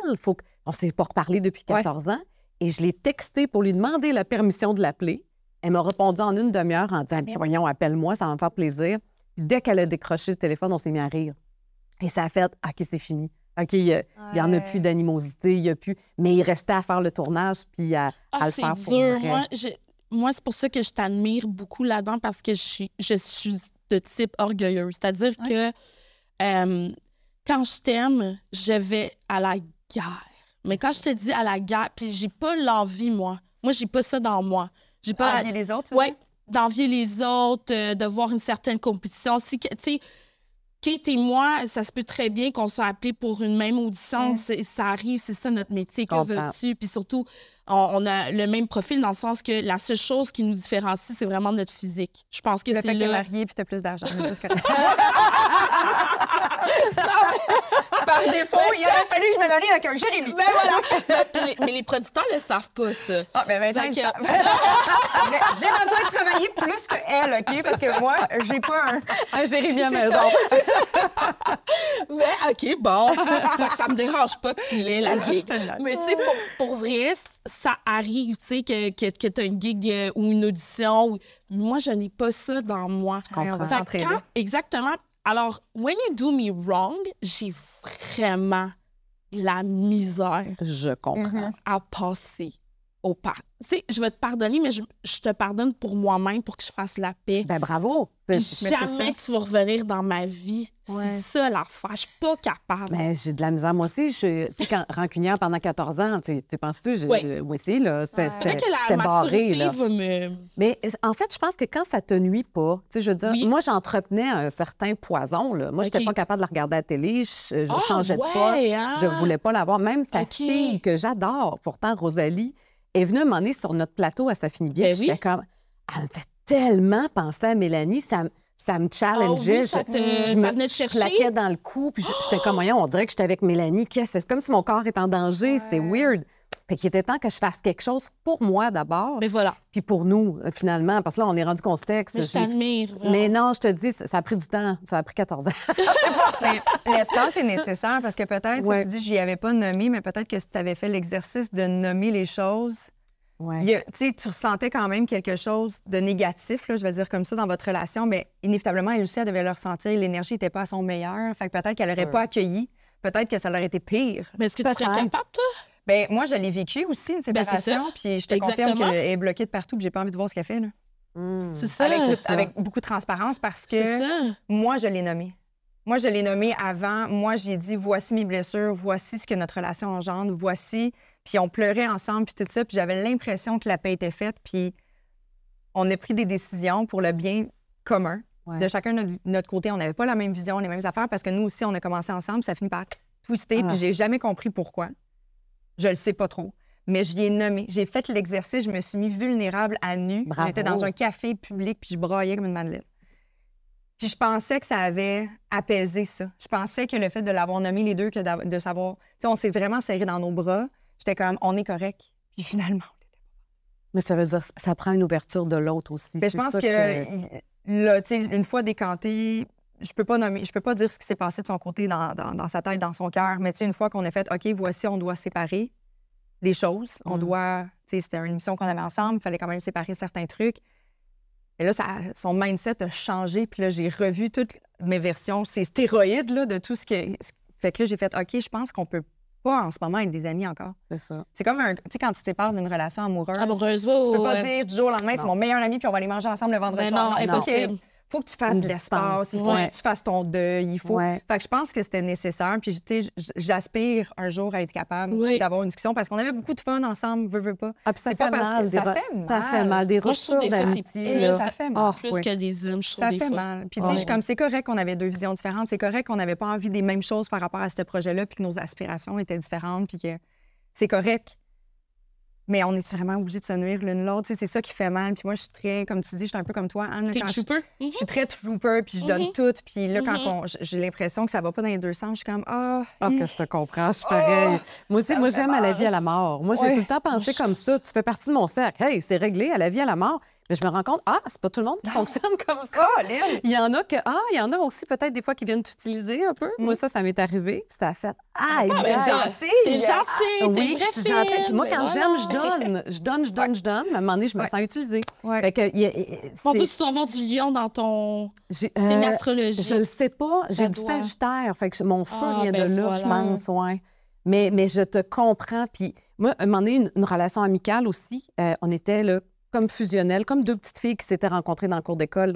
On s'est pas reparlé depuis 14 ans. Et je l'ai texté pour lui demander la permission de l'appeler. Elle m'a répondu en une demi-heure en disant, bien, voyons, appelle-moi, ça va me faire plaisir. Puis dès qu'elle a décroché le téléphone, on s'est mis à rire. Et ça a fait, OK, c'est fini. OK, il n'y en a plus d'animosité, il n'y a plus... Mais il restait à faire le tournage puis à le faire pour vrai. Moi, c'est pour ça que je t'admire beaucoup là-dedans, parce que je suis de type orgueilleuse. C'est-à-dire que quand je t'aime, je vais à la guerre. Mais quand je te dis à la guerre, puis j'ai pas l'envie, moi. Moi, j'ai pas ça dans moi. J'ai pas envier les autres? Oui, d'envier les autres, de voir une certaine compétition. Tu sais, Kate et moi, ça se peut très bien qu'on soit appelés pour une même audition. Ça arrive, c'est ça notre métier. Que veux-tu? Puis surtout, on a le même profil dans le sens que la seule chose qui nous différencie, c'est vraiment notre physique. Je pense que c'est le fait que t'es mariée puis t'as plus d'argent. Par défaut, il aurait fallu que je me marie avec un Jérémy. Ben voilà. Mais les producteurs ne le savent pas, ça. Ah, ben maintenant, ils savent. J'ai besoin de travailler plus qu'elle, OK? Parce que moi, j'ai pas un Jérémy à la maison. Mais OK, bon. Ça me dérange pas que tu l'aies, la gig. Mais tu sais, pour vrai, ça arrive, tu sais, que tu as une gig ou une audition. Moi, je n'ai pas ça dans moi. Je comprends. Exactement. Alors, when you do me wrong, j'ai vraiment la misère. Je comprends. À passer au pas. Tu sais, je vais te pardonner, mais je te pardonne pour moi-même, pour que je fasse la paix. Ben bravo! Jamais que tu vas revenir dans ma vie. C'est ça l'affaire. Je suis pas capable. Mais j'ai de la misère. Moi aussi, tu sais, quand rancunière pendant 14 ans, tu penses-tu? Moi aussi, là, c'était barré. Là. Va me... Mais en fait, je pense que quand ça te nuit pas, tu sais, je veux dire, moi, j'entretenais un certain poison, là. Moi, j'étais pas capable de la regarder à la télé. Je changeais de poste. Je voulais pas l'avoir. Même sa fille, que j'adore, pourtant, Rosalie, est venue m'emmener sur notre plateau à Ça finit bien. J'étais comme, elle me fait tellement penser à Mélanie. ça me challengeait. Oui, ça venait te chercher. Je claquais dans le cou, puis j'étais comme, voyons, on dirait que j'étais avec Mélanie. C'est comme si mon corps était en danger. C'est weird. Fait qu'il était temps que je fasse quelque chose pour moi d'abord. Mais voilà. Puis pour nous, finalement, parce que là, on est rendu contexte. Mais je t'admire. Mais non, je te dis, ça a pris du temps. Ça a pris 14 ans. L'espace est nécessaire parce que peut-être, tu dis, j'y avais pas nommé, mais peut-être que si tu avais fait l'exercice de nommer les choses, tu ressentais quand même quelque chose de négatif, là, je vais dire comme ça, dans votre relation, mais inévitablement, elle aussi, elle devait le ressentir. L'énergie n'était pas à son meilleur. Fait que peut-être qu'elle n'aurait pas accueilli. Peut-être que ça aurait été pire. Mais est-ce que tu serais capable, toi? Ben moi, je l'ai vécu aussi, une séparation, puis je te confirme qu'elle est bloquée de partout, puis j'ai pas envie de voir ce qu'elle fait, là. C'est ça. Avec beaucoup de transparence, parce que moi, je l'ai nommé. Moi, je l'ai nommé avant. Moi, j'ai dit, voici mes blessures, voici ce que notre relation engendre, voici... Puis on pleurait ensemble, puis tout ça, puis j'avais l'impression que la paix était faite, puis on a pris des décisions pour le bien commun. De chacun de notre côté, on n'avait pas la même vision, les mêmes affaires, parce que nous aussi, on a commencé ensemble, ça finit par twister, puis j'ai jamais compris pourquoi. Je le sais pas trop. Mais je l'ai nommé. J'ai fait l'exercice, je me suis mis vulnérable à nu. J'étais dans un café public, puis je braillais comme une madeleine. Puis je pensais que ça avait apaisé ça. Je pensais que le fait de l'avoir nommé les deux, que de savoir... Tu sais, on s'est vraiment serré dans nos bras. J'étais comme, on est correct. Puis finalement, on l'était pas. Mais ça veut dire que ça prend une ouverture de l'autre aussi. Mais je pense que, là, tu sais, une fois décanté... Je peux pas dire ce qui s'est passé de son côté dans sa tête, dans son cœur, mais tu sais, une fois qu'on a fait, OK, voici, on doit séparer les choses, on doit, tu sais, c'était une émission qu'on avait ensemble, il fallait quand même séparer certains trucs. Et là, son mindset a changé, puis là, j'ai revu toutes mes versions, ces stéroïdes, là, de tout ce que... Fait que là, j'ai fait, OK, je pense qu'on peut pas en ce moment être des amis encore. C'est ça. C'est comme tu sais, quand tu te sépares d'une relation amoureuse, tu peux pas dire du jour au lendemain, c'est mon meilleur ami, puis on va aller manger ensemble le vendredi soir. Non, impossible. Faut que tu fasses de l'espace, il faut que tu fasses ton deuil, il faut... Fait que je pense que c'était nécessaire, puis tu sais, j'aspire un jour à être capable d'avoir une discussion, parce qu'on avait beaucoup de fun ensemble, veux pas. Ah, puis ça fait mal. Ça fait mal, des ruptures d'amitié. Ça fait mal. Plus que des hommes, je trouve, ça fait mal. Puis tu sais, comme c'est correct qu'on avait deux visions différentes, c'est correct qu'on n'avait pas envie des mêmes choses par rapport à ce projet-là, puis que nos aspirations étaient différentes, puis que c'est correct. Mais on est vraiment obligé de se nuire l'une l'autre. C'est ça qui fait mal. Puis moi, je suis très, comme tu dis, je suis un peu comme toi, Anne. T'es trooper? Je suis très trooper, puis je donne tout. Puis là, quand j'ai l'impression que ça va pas dans les deux sens, je suis comme, que je te comprends, je suis pareil. Moi aussi, j'aime à la vie, à la mort. Moi, j'ai tout le temps pensé comme ça. Tu fais partie de mon cercle. Hey, c'est réglé, à la vie, à la mort. Mais je me rends compte, c'est pas tout le monde qui fonctionne comme ça. Il y en a aussi peut-être des fois qui viennent t'utiliser un peu. Moi, ça m'est arrivé. Puis ça a fait, t'es gentil, oui, je suis gentille. Puis moi, quand j'aime, je donne. Je donne. Mais à un moment donné, je me sens utilisée. Fait que, mon Dieu, tu dois avoir du lion dans ton signe astrologique. Je le sais pas. J'ai du Sagittaire. Fait que mon feu vient de là, je pense, Mais je te comprends. Puis moi, à un moment donné, une relation amicale aussi, on était là, comme fusionnelles, comme deux petites filles qui s'étaient rencontrées dans le cours d'école.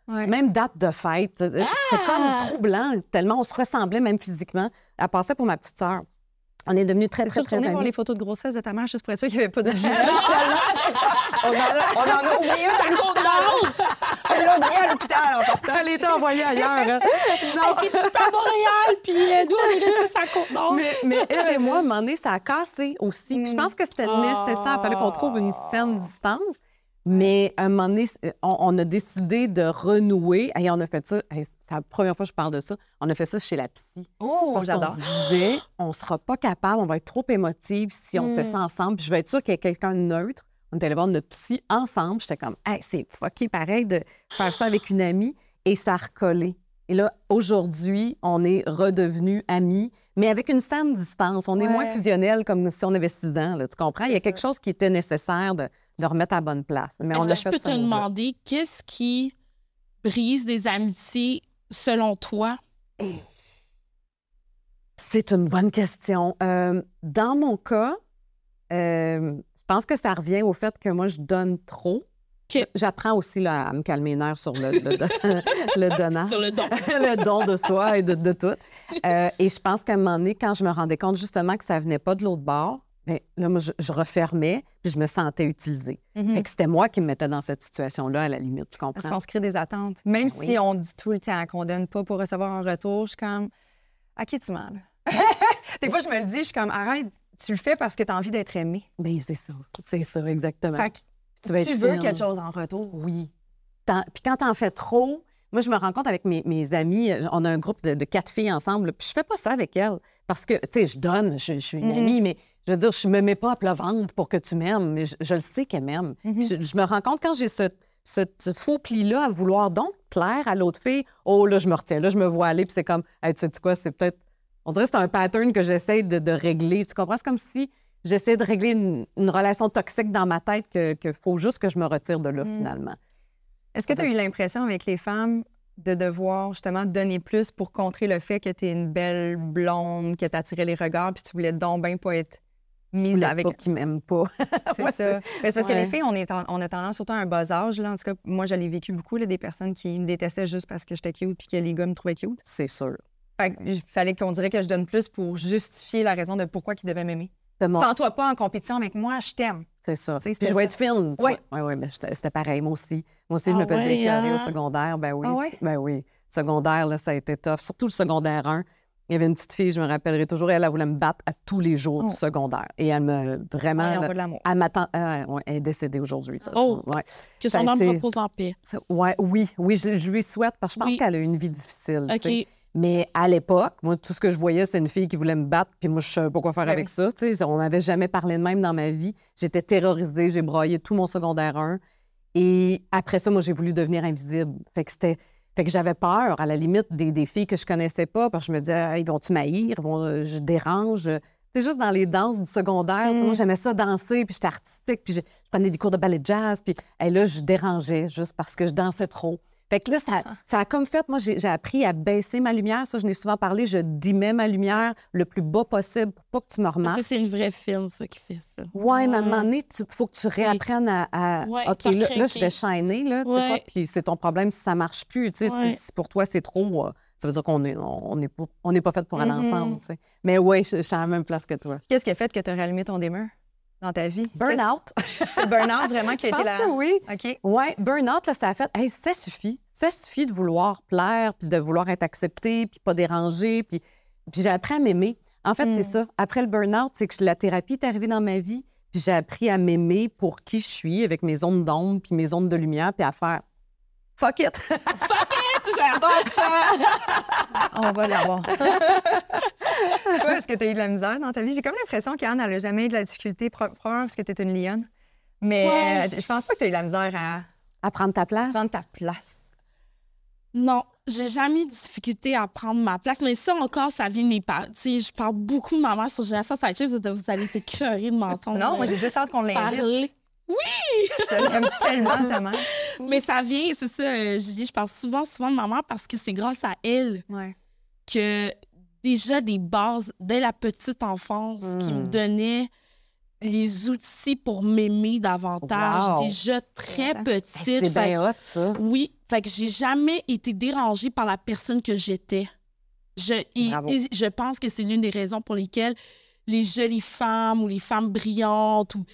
Même date de fête. C'était comme troublant, tellement on se ressemblait, même physiquement. Elle passait pour ma petite sœur. On est devenus très amis. Voir les photos de grossesse de ta mère, juste pour être sûr qu'il n'y avait pas de jugement. on en a oublié ça compte on l'a oublié à l'hôpital en partant. Elle était envoyée ailleurs. Puis je suis pas à Montréal, puis nous, on est restés sur la Côte-Nord. Mais elle et moi, à un moment donné, ça a cassé aussi. Puis je pense que c'était nécessaire. Il fallait qu'on trouve une saine distance. Mais à un moment donné, on a décidé de renouer. Et on a fait ça. C'est la première fois que je parle de ça. On a fait ça chez la psy. J'adore. On se disait, on sera pas capable, on va être trop émotive si on fait ça ensemble. Puis je vais être sûre qu'il y a quelqu'un de neutre. On est allé voir notre psy ensemble. J'étais comme, c'est fucké pareil de faire ça avec une amie. Et ça a recollé. Et là, aujourd'hui, on est redevenus amis, mais avec une saine distance. On est moins fusionnels comme si on avait 6 ans. Là, tu comprends? Il y a quelque chose qui était nécessaire de remettre à la bonne place. Mais est-ce que je peux te demander, qu'est-ce qui brise des amitiés selon toi? C'est une bonne question. Dans mon cas, je pense que ça revient au fait que moi, je donne trop. J'apprends aussi là, à me calmer les nerfs sur le donnage. Sur le don. Le don de soi et de tout. Et je pense qu'à un moment donné, quand je me rendais compte justement que ça venait pas de l'autre bord, bien, là, moi, je refermais puis je me sentais utilisée. Fait que c'était moi qui me mettais dans cette situation-là, à la limite, tu comprends? Parce qu'on se crée des attentes. Même si on dit tout le temps qu'on donne pas pour recevoir un retour, je suis comme, à qui tu mens? Des fois, je me le dis, je suis comme, arrête, tu le fais parce que tu as envie d'être aimé. Bien, c'est ça, exactement. Fait que tu veux quelque chose en retour. Oui. Puis quand t'en fais trop, Moi, je me rends compte avec mes amis, on a un groupe de 4 filles ensemble, puis je fais pas ça avec elles. Parce que, tu sais, je donne, je suis une amie, mais je veux dire, je me mets pas à plat ventre pour que tu m'aimes, mais je le sais qu'elle m'aime. Je me rends compte quand j'ai ce faux pli-là à vouloir donc plaire à l'autre fille, oh là, je me retiens, là, je me vois aller, puis c'est comme, hey, tu sais quoi, c'est peut-être, on dirait que c'est un pattern que j'essaie de régler. Tu comprends? C'est comme si j'essaie de régler une relation toxique dans ma tête qu'il faut juste que je me retire de là, finalement. Est-ce que tu as eu l'impression avec les femmes de devoir justement donner plus pour contrer le fait que tu es une belle blonde, que tu attirais les regards, puis tu voulais donc bien pas être mise avec... Pas qui m'aiment pas. C'est ça. Mais c'est parce que les filles, on a tendance, surtout à un bas âge, là, en tout cas, moi, je l'ai vécu beaucoup, là, des personnes qui me détestaient juste parce que j'étais cute puis que les gars me trouvaient cute. C'est sûr. Fait qu'il fallait qu'on dirait que je donne plus pour justifier la raison de pourquoi ils devaient m'aimer. Mon... Sens-toi pas en compétition avec moi, je t'aime. C'est ça. Puis je vais être fine. Oui, mais c'était pareil, moi aussi. Moi aussi, je me faisais éclairer au secondaire. Ben oui. Ben oui. Secondaire, là, ça a été tough. Surtout le secondaire 1. Il y avait une petite fille, je me rappellerai toujours, elle voulait me battre à tous les jours du secondaire. Et elle me... Vraiment... Elle m'attend... elle est décédée aujourd'hui. Ça. Oh! Ouais. Que son âme repose en paix. Oui, je lui souhaite, parce que je pense qu'elle a eu une vie difficile. OK. T'sais. Mais à l'époque, moi, tout ce que je voyais, c'est une fille qui voulait me battre, puis moi, je savais pas quoi faire avec ça. T'sais, on n'avait jamais parlé de même dans ma vie. J'étais terrorisée, j'ai broyé tout mon secondaire 1. Et après ça, moi, j'ai voulu devenir invisible. Fait que j'avais peur, à la limite, des filles que je connaissais pas, parce que je me disais, ils vont-tu m'haïr? Je dérange? C'est juste dans les danses du secondaire. Moi, j'aimais ça danser, puis j'étais artistique, puis je prenais des cours de ballet jazz, puis là, je dérangeais juste parce que je dansais trop. Fait que là, ça a comme fait... Moi, j'ai appris à baisser ma lumière. Ça, je n'ai souvent parlé. Je dimmais ma lumière le plus bas possible pour pas que tu me remarques. Ça, c'est une vraie film, ça, qui fait ça. Oui, mais à un moment donné, il faut que tu réapprennes à... OK, là, je vais shiner, là, tu sais pas, puis c'est ton problème si ça marche plus. Tu sais, si pour toi, c'est trop... ça veut dire qu'on n'est pas fait pour aller ensemble, tu sais. Mais oui, je suis à la même place que toi. Qu'est-ce qui a fait que tu as rallumé ton dimmer dans ta vie? Burn-out. C'est burn-out vraiment qui a été là. Je pense que oui. OK. Oui, burn-out, là, ça a fait, hey, ça suffit. Ça suffit de vouloir plaire, puis de vouloir être accepté, puis pas déranger. Puis j'ai appris à m'aimer. En fait, c'est ça. Après le burn-out, c'est que la thérapie est arrivée dans ma vie, puis j'ai appris à m'aimer pour qui je suis, avec mes zones d'ombre, puis mes zones de lumière, puis à faire fuck it. Fuck it! J'adore ça! On va l'avoir. Est-ce que tu as eu de la misère dans ta vie? J'ai comme l'impression qu'Anne, elle n'a jamais eu de la difficulté, probablement parce que tu es une lionne. Mais je pense pas que tu as eu de la misère à prendre ta place. Prendre ta place. Non, j'ai jamais eu de difficulté à prendre ma place. Mais ça, encore, ça vient de mes parents. Tu sais, je parle beaucoup de ma mère sur Génération Sidechick. Vous allez t'écœurer de m'entendre. Non, moi, j'ai juste hâte qu'on l'invite. Parler. Oui! Je l'aime tellement, ta mère. Mais ça vient, c'est ça, Julie, je parle souvent de ma mère parce que c'est grâce à elle que déjà des bases, dès la petite enfance, qui me donnait les outils pour m'aimer davantage. Wow. Déjà très petite. C'est bien hot, ça. Oui, fait que j'ai jamais été dérangée par la personne que j'étais. Je pense que c'est l'une des raisons pour lesquelles les jolies femmes ou les femmes brillantes ou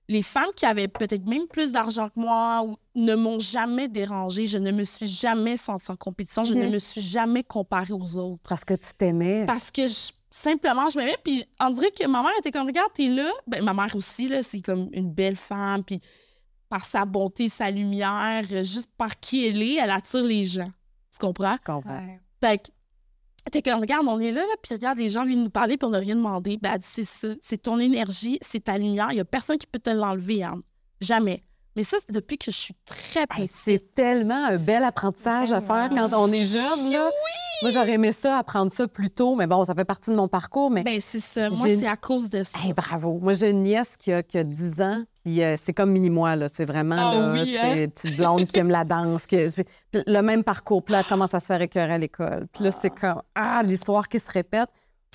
les femmes qui avaient peut-être même plus d'argent que moi ne m'ont jamais dérangée. Je ne me suis jamais sentie en compétition. Je ne me suis jamais comparée aux autres. Parce que tu t'aimais. Parce que simplement, je m'aimais. Puis on dirait que ma mère était comme, regarde, t'es là. Ben, ma mère aussi, là, c'est comme une belle femme. Puis par sa bonté, sa lumière, juste par qui elle est, elle attire les gens. Tu comprends? Je comprends. Fait que t'es comme, regarde, on est là, puis regarde, les gens viennent nous parler, puis on n'a rien demandé. Ben, elle dit, c'est ça. C'est ton énergie, c'est ta lumière. Il n'y a personne qui peut te l'enlever, Anne. Jamais. Mais ça, c'est depuis que je suis très petite. C'est tellement un bel apprentissage à faire quand on est jeune, là. Oui! Moi, j'aurais aimé ça, apprendre ça plus tôt, mais bon, ça fait partie de mon parcours. Mais ben, c'est ça. Moi, c'est à cause de ça. Hey, bravo. Moi, j'ai une nièce qui a 10 ans, puis c'est comme mini-moi, là. C'est vraiment, c'est une petite blonde qui aime la danse. Le même parcours. Puis là, elle commence à se faire écœurer à l'école. Puis là, c'est comme, l'histoire qui se répète.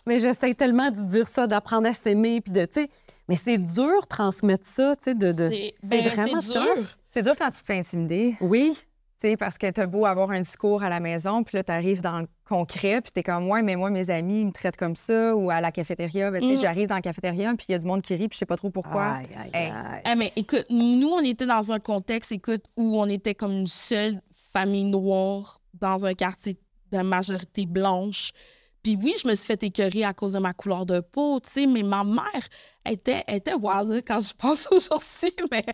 Mais j'essaie tellement de dire ça, d'apprendre à s'aimer, puis de, tu sais... Mais c'est dur de transmettre ça, tu sais, c'est vraiment dur. C'est dur quand tu te fais intimider. Oui. Tu sais, parce que t'as beau avoir un discours à la maison, puis là, t'arrives dans le concret, puis t'es comme, ouais, mais moi, mes amis, ils me traitent comme ça, ou à la cafétéria, ben, tu sais, j'arrive dans la cafétéria, puis il y a du monde qui rit, puis je sais pas trop pourquoi. Mais écoute, nous, on était dans un contexte, où on était comme une seule famille noire dans un quartier de majorité blanche. Puis oui, je me suis fait écœurer à cause de ma couleur de peau, tu sais, mais ma mère était wild, là, quand je pense aujourd'hui, mais...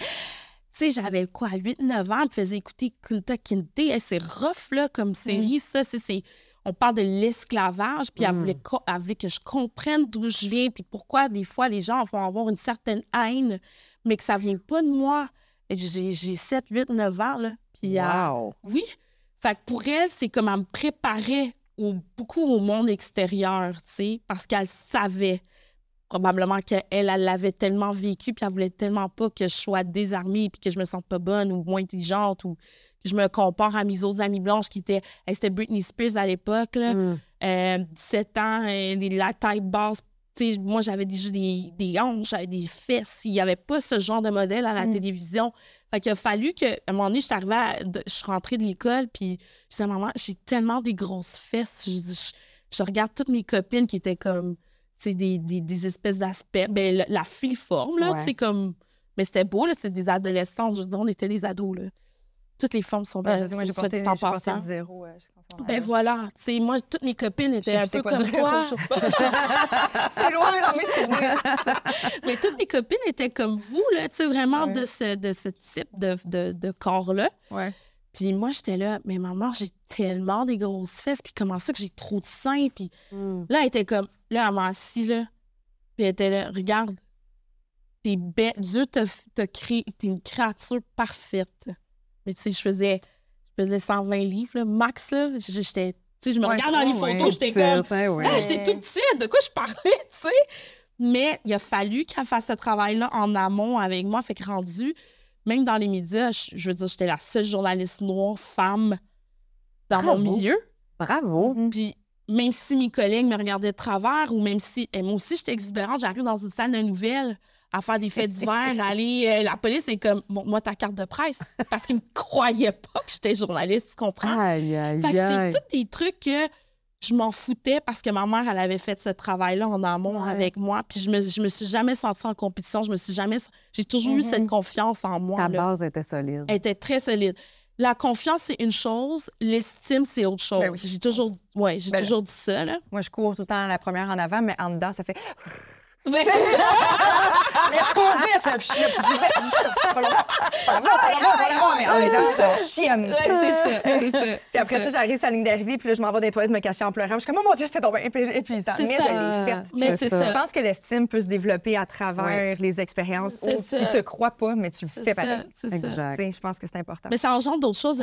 tu sais, j'avais quoi, 8-9 ans, elle me faisait écouter Kunta Kinte. Hey, c'est rough, là, comme série, ça. On parle de l'esclavage, puis elle voulait que je comprenne d'où je viens, puis pourquoi, des fois, les gens vont avoir une certaine haine, mais que ça vient pas de moi. Et j'ai 7, 8, 9 ans, là. Puis, oui. Fait que pour elle, c'est comme elle me préparait beaucoup au monde extérieur, tu sais, parce qu'elle savait probablement qu'elle l'avait tellement vécu, puis elle voulait tellement pas que je sois désarmée, puis que je me sente pas bonne ou moins intelligente, ou que je me compare à mes autres amies blanches qui étaient... C'était Britney Spears à l'époque, là. 17 ans, la taille basse. Tu sais, moi, j'avais déjà des hanches, j'avais des fesses. Il n'y avait pas ce genre de modèle à la télévision. Fait qu'il a fallu qu'à un moment donné, je suis rentrée de l'école, puis je disais, maman, j'ai tellement des grosses fesses. Je regarde toutes mes copines qui étaient comme, tu sais, des espèces d'aspects. Ben, la filiforme, là, tu sais, comme... Mais c'était beau, là, c'était des adolescentes. Je veux dire, on était des ados, là. Toutes les formes sont belles. Moi, j'ai porté de zéro. Ben voilà. Tu sais, moi, toutes mes copines étaient un peu comme toi. C'est loin dans mes souvenirs. Mais toutes mes copines étaient comme vous, là, tu sais, vraiment de ce type de corps-là. Ouais. Puis moi, j'étais là, mais maman, j'ai tellement des grosses fesses, puis comment ça que j'ai trop de seins? Puis là, elle était comme, là, elle m'a assis, là, puis elle était là, regarde, t'es bête, Dieu t'a créé, t'es une créature parfaite. Mais tu sais, je faisais 120 livres, là, max, là. J'étais... Tu sais, je me regarde dans les photos, j'étais comme... J'étais toute petite, de quoi je parlais, tu sais? Mais il a fallu qu'elle fasse ce travail-là en amont avec moi. Fait que rendu, même dans les médias, je veux dire, j'étais la seule journaliste noire, femme, dans mon milieu. Bravo! Puis même si mes collègues me regardaient de travers, ou même si... moi aussi, j'étais exubérante, j'arrive dans une salle de nouvelles... à faire des faits divers, aller... la police est comme, bon, moi, ta carte de presse. Parce qu'ils me croyaient pas que j'étais journaliste, tu comprends? Aïe, aïe, fait que c'est tous des trucs que je m'en foutais parce que ma mère, elle avait fait ce travail-là en amont avec moi. Puis je me suis jamais sentie en compétition. J'ai toujours eu cette confiance en moi. Ta base était solide. Elle était très solide. La confiance, c'est une chose. L'estime, c'est autre chose. Ben oui. J'ai toujours dit ça, là. Moi, je cours tout le temps la première en avant, mais en dedans, ça fait... Mais Mais je cours vite, là, puis je suis là, chienne. c'est ça. Puis après ça, j'arrive sur la ligne d'arrivée, puis là, je m'en vais dans les toilettes me cacher en pleurant. Je suis comme, oh mon Dieu, c'était donc bien épuisant. C'est Mais ça. je l'ai faite. Mais c'est ça. Je pense que l'estime peut se développer à travers les expériences. C'est Tu ça. te crois pas, mais tu le fais pareil. C'est ça. Exact. Tu sais, je pense que c'est important. Mais ça engendre d'autres choses.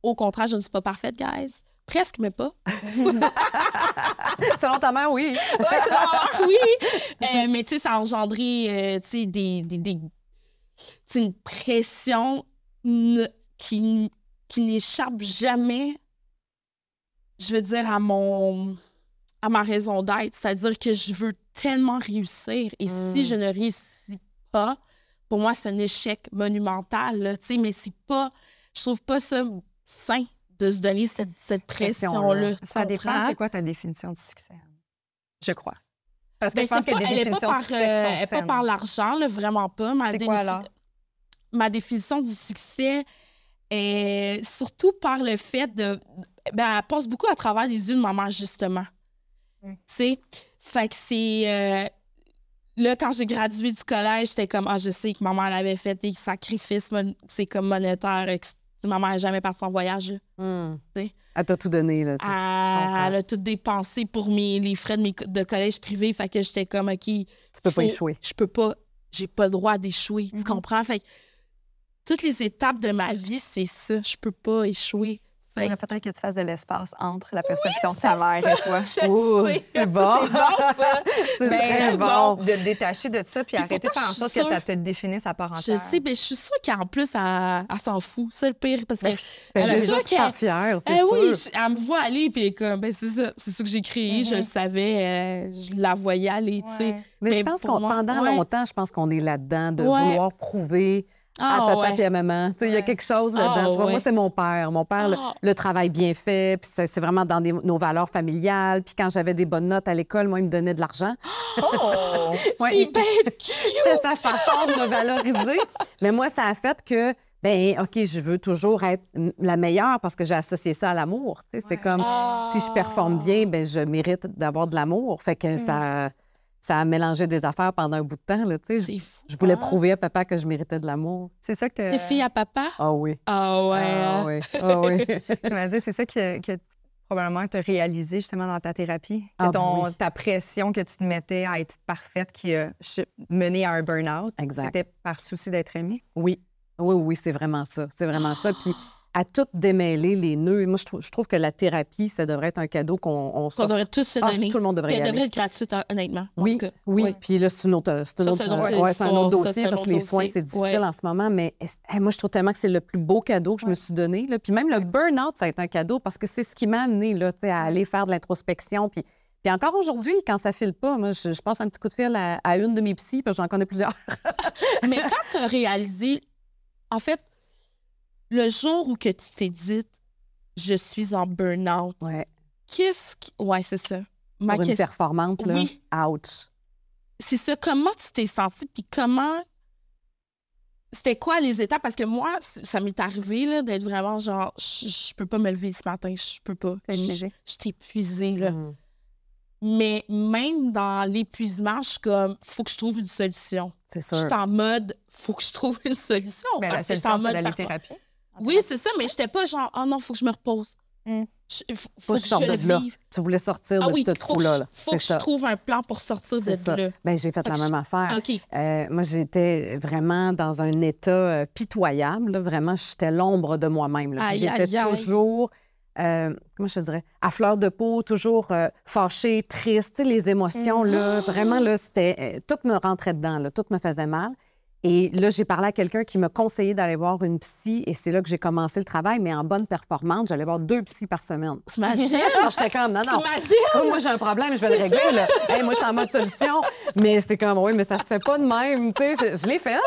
Au contraire, je ne suis pas parfaite, guys. Presque, mais pas. Selon ta mère, oui. Ouais, c'est normal, oui. Mais tu sais, ça a engendré tu sais, une pression qui n'échappe jamais, je veux dire, à ma raison d'être. C'est-à-dire que je veux tellement réussir. Et si je ne réussis pas, pour moi, c'est un échec monumental. Là, tu sais, mais c'est pas... Je trouve pas ça sain de se donner cette pression-là. Ça dépend, c'est quoi ta définition du succès? Je crois. Parce que je pense qu'il y a des définitions du succès elle n'est pas par l'argent, là, vraiment pas. C'est quoi, alors? Ma définition du succès est surtout par le fait de... Ben, elle passe beaucoup à travers les yeux de ma mère, justement. Tu sais? Fait que c'est... là, quand j'ai gradué du collège, j'étais comme, je sais que ma mère avait fait des sacrifices, c'est comme monétaire, ma mère n'est jamais partie en voyage. Elle t'a tout donné, là. Elle a tout dépensé pour les frais de collège privé. Fait que j'étais comme, OK... Tu peux pas échouer. Je peux pas... J'ai pas le droit d'échouer. Tu comprends? Fait que toutes les étapes de ma vie, c'est ça. Je peux pas échouer. Il faudrait peut-être que tu fasses de l'espace entre la perception de ta mère et toi. Je sais. C'est bon. C'est très bon. De te détacher de ça puis arrêter de faire en sorte que ça te définisse à part entière. Je sais, mais je suis sûre qu'en plus, elle s'en fout. C'est le pire. Parce que je suis super fière, c'est sûr. Oui, elle me voit aller, puis comme, c'est ça. C'est ça que j'ai créé. Je le savais. Je la voyais aller, tu sais. Mais je pense qu'on pendant longtemps, je pense qu'on est là-dedans de vouloir prouver à papa et à maman. Il y a quelque chose là-dedans. Tu vois, moi, c'est mon père. Mon père, le travail bien fait, puis c'est vraiment dans nos valeurs familiales. Puis quand j'avais des bonnes notes à l'école, moi, il me donnait de l'argent. C'est bien cute! C'était sa façon de me valoriser. Mais moi, ça a fait que, OK, je veux toujours être la meilleure parce que j'ai associé ça à l'amour. C'est comme, si je performe bien, je mérite d'avoir de l'amour. Fait que ça... ça a mélangé des affaires pendant un bout de temps, là, tu sais. C'est fou. Je voulais prouver à papa que je méritais de l'amour. C'est ça que T'es fille à papa? Ah oui. Ah ouais. Ah oui. Ah oui. Je me dis, c'est ça que probablement tu as réalisé justement dans ta thérapie. Que Ah, oui. ta pression que tu te mettais à être parfaite qui a mené à un burn-out, Exact. c'était par souci d'être aimée. Oui. Oui, oui, c'est vraiment ça. C'est vraiment ça. Puis à tout démêler les nœuds, moi, je trouve que la thérapie, ça devrait être un cadeau qu'on On s'offre. devrait tous se donner. Tout le monde devrait y Elle aller. devrait être gratuite, honnêtement. En Oui, tout cas. oui. Puis là, c'est un autre c'est une autre c'est un autre histoire, ça, dossier c'est un parce que autre les soins, dossier. c'est difficile Ouais. en ce moment. Mais moi, je trouve tellement que c'est le plus beau cadeau que je me suis donné. Là. Puis même le burn-out, ça a été un cadeau parce que c'est ce qui m'a amené là, tu sais, à aller faire de l'introspection. Puis encore aujourd'hui, quand ça file pas, moi, je passe un petit coup de fil à une de mes psys, parce que j'en connais plusieurs. Mais quand tu as réalisé, en fait, le jour où que tu t'es dit « je suis en burn-out Ouais. qu'est-ce qui... Ouais, c'est ça. Ma Pour une question... performante, là, Oui. ouch. C'est ça. Comment tu t'es sentie? Puis comment... C'était quoi les étapes? Parce que moi, ça m'est arrivé là, d'être vraiment genre, je peux pas me lever ce matin, je peux pas. T'as épuisé. Je suis épuisée, là. Mm. Mais même dans l'épuisement, je suis comme, faut que je trouve une solution. C'est Je sûr. suis en mode, faut que je trouve une solution. Ben, la parce que solution, j'étais en c'est mode d'aller en performance. thérapie. Oui, c'est ça, mais j'étais pas genre, oh non, faut que je me repose. Mm. Faut que que je sorte je le de là. vive. Tu voulais sortir Ah de oui, ce faut trou-là. là. faut C'est que je ça. trouve un plan pour sortir de C'est ça. là. Ben, j'ai fait Fait la que même affaire. OK. Moi, j'étais vraiment dans un état pitoyable. Là. Vraiment, j'étais l'ombre de moi-même. là. Puis Aïe, J'étais aïe, aïe. toujours, comment je te dirais, à fleur de peau, toujours fâchée, triste. Tu sais, les émotions, là, vraiment, là, c'était... tout me rentrait dedans, là, tout me faisait mal. Et là, j'ai parlé à quelqu'un qui m'a conseillé d'aller voir une psy et c'est là que j'ai commencé le travail, mais en bonne performance, j'allais voir 2 psys par semaine. T'imagines? Alors, j'étais comme, non, non. T'imagines? Oh, moi, j'ai un problème, je vais le régler. Là. Hey, moi, j'étais en mode solution. Mais c'était comme, oui, mais ça se fait pas de même. Tu sais, je l'ai fait,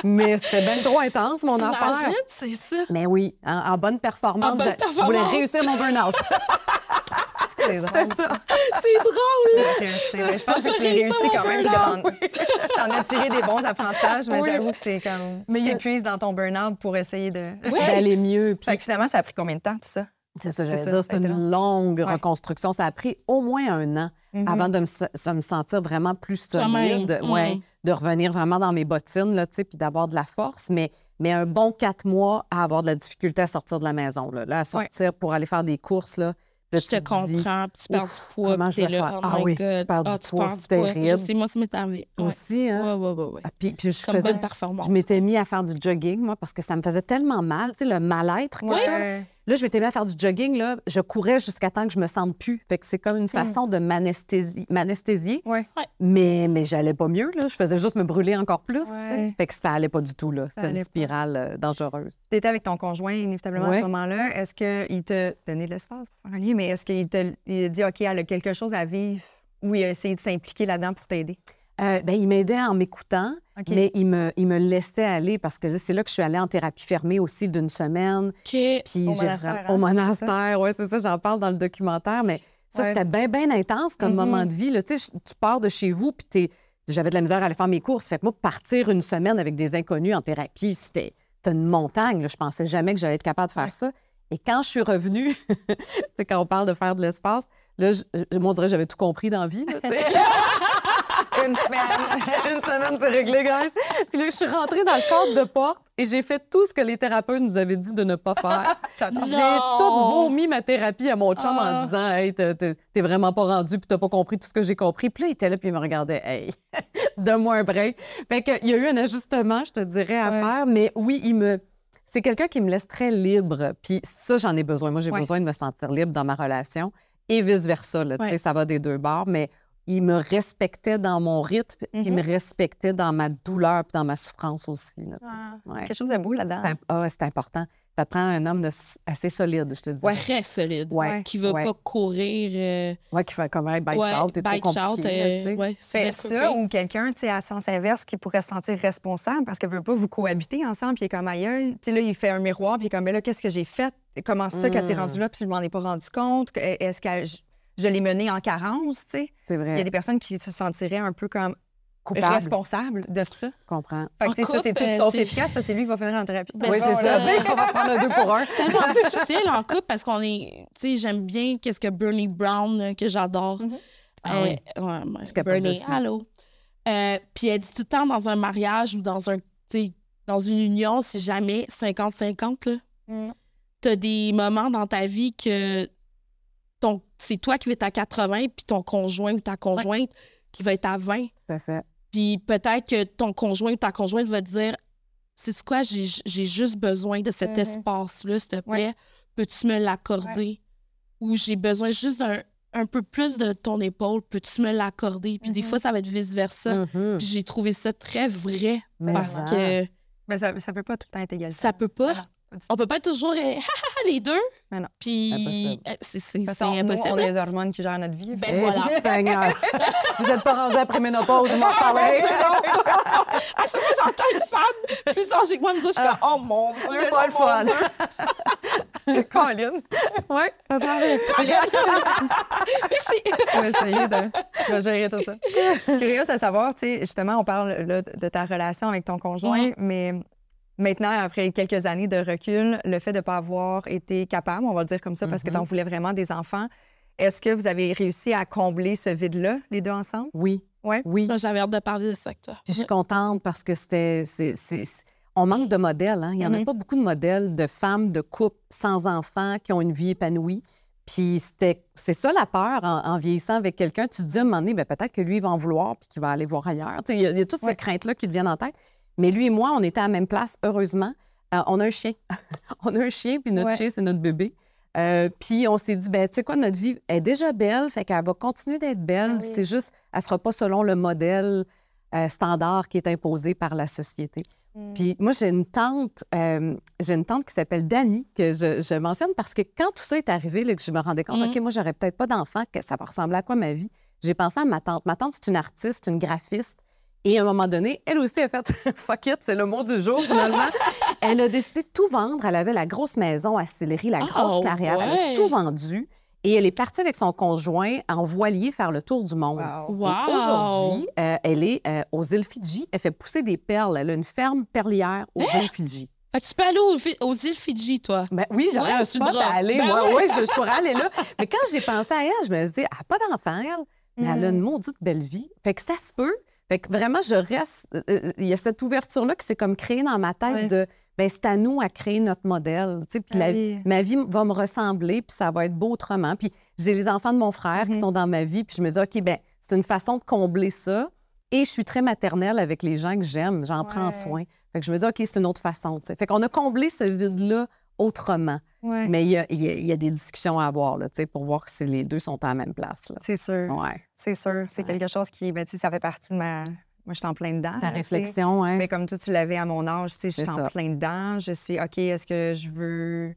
mais c'était bien trop intense, mon affaire. T'imagines? C'est ça. Mais oui, en bonne performance, En bonne je voulais performance. réussir mon burn-out. C'est C'était drôle. ça. C'est drôle. Je pense que tu l'as réussi quand même. T'en as tiré des bons apprentissages, mais Oui. j'avoue que c'est comme... Mais tu il y a- t'épuises dans ton burn-out pour essayer de... D'aller mieux. Puis Fait que finalement, ça a pris combien de temps, tout ça? c'est ça, C'est j'allais ça, dire, ça c'était a été une longue Ouais. reconstruction. Ça a pris au moins 1 an avant de me sentir vraiment plus solide, Toi-même. ouais, de revenir vraiment dans mes bottines, là, tu sais, puis d'avoir de la force. Mais un bon 4 mois à avoir de la difficulté à sortir de la maison, là à sortir pour aller faire des courses, là. Là, Je te tu dis, comprends. Puis tu perds ouf, du poids. comment puis je t'es vais là, faire? oh Ah my oui, God. tu perds du poids, c'est terrible. Je sais, moi, ça m'est arrivé. Ouais. Aussi, hein? Ouais. Ah, puis je Comme faisais... bonne performance. Je m'étais mis à faire du jogging, moi, parce que ça me faisait tellement mal, tu sais, le mal-être. que t'as, là. Là, je m'étais mis à faire du jogging, là. Je courais jusqu'à temps que je me sente plus. Fait que c'est comme une façon de m'anesthésier. Ouais. Mais j'allais pas mieux, là. Je faisais juste me brûler encore plus. tu sais. Ouais. Fait que ça allait pas du tout, là. C'était une allait pas. spirale dangereuse. Tu étais avec ton conjoint, inévitablement, à Ouais. ce moment-là. Est-ce qu'il t'a donné de l'espace pour faire un lien, mais est-ce qu'il il a dit, OK, elle a quelque chose à vivre ou il a essayé de s'impliquer là-dedans pour t'aider? Il m'aidait en m'écoutant, OK. mais il me laissait aller parce que c'est là que je suis allée en thérapie fermée aussi d'une semaine. OK. Puis Au j'ai monastère, vraiment- hein, au monastère, oui, c'est ça, j'en parle dans le documentaire, mais ça, Ouais. c'était bien, bien intense comme moment de vie. Là. Tu sais, tu pars de chez vous, puis j'avais de la misère à aller faire mes courses. Fait que moi, partir une semaine avec des inconnus en thérapie, c'était une montagne. Là. Je pensais jamais que j'allais être capable de faire ça. Et quand je suis revenue, c'est quand on parle de faire de l'espace, là, moi, on dirait que j'avais tout compris dans la vie. Là, tu sais. Une semaine. Une semaine, c'est réglé, guys. Puis là, je suis rentrée dans le cadre de porte et j'ai fait tout ce que les thérapeutes nous avaient dit de ne pas faire. J'ai tout vomi ma thérapie à mon chum en disant « Hey, t'es vraiment pas rendu puis t'as pas compris tout ce que j'ai compris. » Puis là, il était là puis il me regardait « Hey, donne-moi un break. » Fait qu'il y a eu un ajustement, je te dirais, à faire. Mais oui, c'est quelqu'un qui me laisse très libre. Puis ça, j'en ai besoin. Moi, j'ai besoin de me sentir libre dans ma relation et vice-versa. Là, tu sais, ça va des deux bords, mais il me respectait dans mon rythme, il me respectait dans ma douleur puis dans ma souffrance aussi. Là, ouais. Quelque chose de beau là-dedans. C'est important. Ça prend un homme assez solide, je te dis. Très solide. Ouais. Qui veut pas courir. Ouais, qui fait comme un bite shout, c'est trop bite compliqué. shout, là, tu sais. ouais, Ben, c'est ça, ou quelqu'un, tu sais, à sens inverse, qui pourrait se sentir responsable parce qu'il veut pas vous cohabiter ensemble, puis il est comme ailleurs. Tu sais, là, il fait un miroir, puis il est comme, ben là, qu'est-ce que j'ai fait? Comment ça qu'elle s'est rendue là, puis je m'en ai pas rendu compte? Est-ce que je l'ai menée en carence, tu sais? C'est vrai. Il y a des personnes qui se sentiraient un peu comme Coupable. responsables de ça. Je comprends. Fait que, En tu sais, ça, c'est couple, tout sauf c'est- efficace parce que c'est lui qui va finir en thérapie. Oui, c'est ça. On va se prendre un 2 pour 1. C'est tellement difficile en couple parce qu'on est. Tu sais, j'aime bien qu'est-ce que Bernie Brown, que j'adore, oui. Ouais, Je capote Bernie, dessus. allô. Puis elle dit tout le temps dans un mariage ou dans dans une union, c'est jamais 50-50, là. T'as des moments dans ta vie que c'est toi qui vas être à 80 puis ton conjoint ou ta conjointe qui va être à 20. Tout à fait. Puis peut-être que ton conjoint ou ta conjointe va te dire c'est quoi, j'ai juste besoin de cet espace-là, s'il te plaît. Peux-tu me l'accorder? Ou j'ai besoin juste un peu plus de ton épaule, peux-tu me l'accorder? Puis des fois, ça va être vice-versa. Puis j'ai trouvé ça très vrai parce que Mais ça peut pas tout le temps être égal. ça peut pas. On peut pas être toujours les deux. Mais non. Puis c'est Nous, on impossible. a les hormones qui gèrent notre vie. Ben voilà. Seigneur. Vous n'êtes pas rendu après ménopause, vous m'en parlerez. À chaque fois que j'entends une femme plus âgée que moi me dire, je suis comme, oh mon Dieu, C'est pas le fun. Colin. Oui, ça s'en vient. Merci. Je vais essayer de gérer tout ça. Je suis curieuse de savoir, tu sais, justement, on parle là, de ta relation avec ton conjoint, mais maintenant, après quelques années de recul, le fait de ne pas avoir été capable, on va le dire comme ça, parce que tu en voulais vraiment des enfants, est-ce que vous avez réussi à combler ce vide-là, les deux ensemble? Oui. Ouais. Oui. J'avais hâte de parler de ça avec toi. Puis je suis contente parce que on manque de modèles. Hein? Il n'y en a pas beaucoup de modèles de femmes, de couples sans enfants qui ont une vie épanouie. Puis c'est ça la peur en vieillissant avec quelqu'un. Tu te dis à un moment donné, bien, peut-être que lui, il va en vouloir puis qu'il va aller voir ailleurs. Tu sais, il y a toutes ces craintes-là qui te viennent en tête. Mais lui et moi, on était à la même place, heureusement. On a un chien. On a un chien, puis notre chien, c'est notre bébé. Puis on s'est dit, ben tu sais quoi, notre vie est déjà belle, fait qu'elle va continuer d'être belle. C'est juste, elle sera pas selon le modèle standard qui est imposé par la société. Puis moi, j'ai une tante qui s'appelle Dani, que je mentionne parce que quand tout ça est arrivé, là, que je me rendais compte, OK, moi, j'aurais peut-être pas d'enfant, que ça va ressembler à quoi ma vie? J'ai pensé à ma tante. Ma tante, c'est une artiste, une graphiste. Et à un moment donné, elle aussi a fait « fuck it », c'est le mot du jour, finalement. Elle a décidé de tout vendre. Elle avait la grosse maison à Sillery, la grosse carrière. Elle a tout vendu. Et elle est partie avec son conjoint en voilier faire le tour du monde. Wow. Et aujourd'hui, elle est aux îles Fidji. Elle fait pousser des perles. Elle a une ferme perlière aux îles Fidji. Fait que tu peux aller aux îles Fidji, toi. Ben oui, j'aurais un sur le spot bras. à aller. Ben Moi, oui. je pourrais aller là. Mais quand j'ai pensé à elle, je me dis, elle n'a pas d'enfant, elle. Mais elle a une maudite belle vie. Fait que ça se peut. Fait que vraiment, je reste... Il y a cette ouverture-là qui s'est comme créée dans ma tête de... Bien, c'est à nous à créer notre modèle. Tu sais, puis ma vie va me ressembler, puis ça va être beau autrement. Puis j'ai les enfants de mon frère qui sont dans ma vie, puis je me dis, OK, bien, c'est une façon de combler ça. Et je suis très maternelle avec les gens que j'aime. J'en prends soin. Fait que je me dis, OK, c'est une autre façon. Tu sais. Fait qu'on a comblé ce vide-là autrement. Mais il y a des discussions à avoir là, pour voir si les deux sont à la même place. Là. C'est sûr. Ouais. C'est sûr. C'est quelque chose qui, ben, tu sais, ça fait partie de ma... Moi, je suis en plein dedans. Ta là, réflexion, oui. Mais comme toi, tu l'avais à mon âge, tu sais, je suis en plein dedans. Je suis, OK, est-ce que je veux,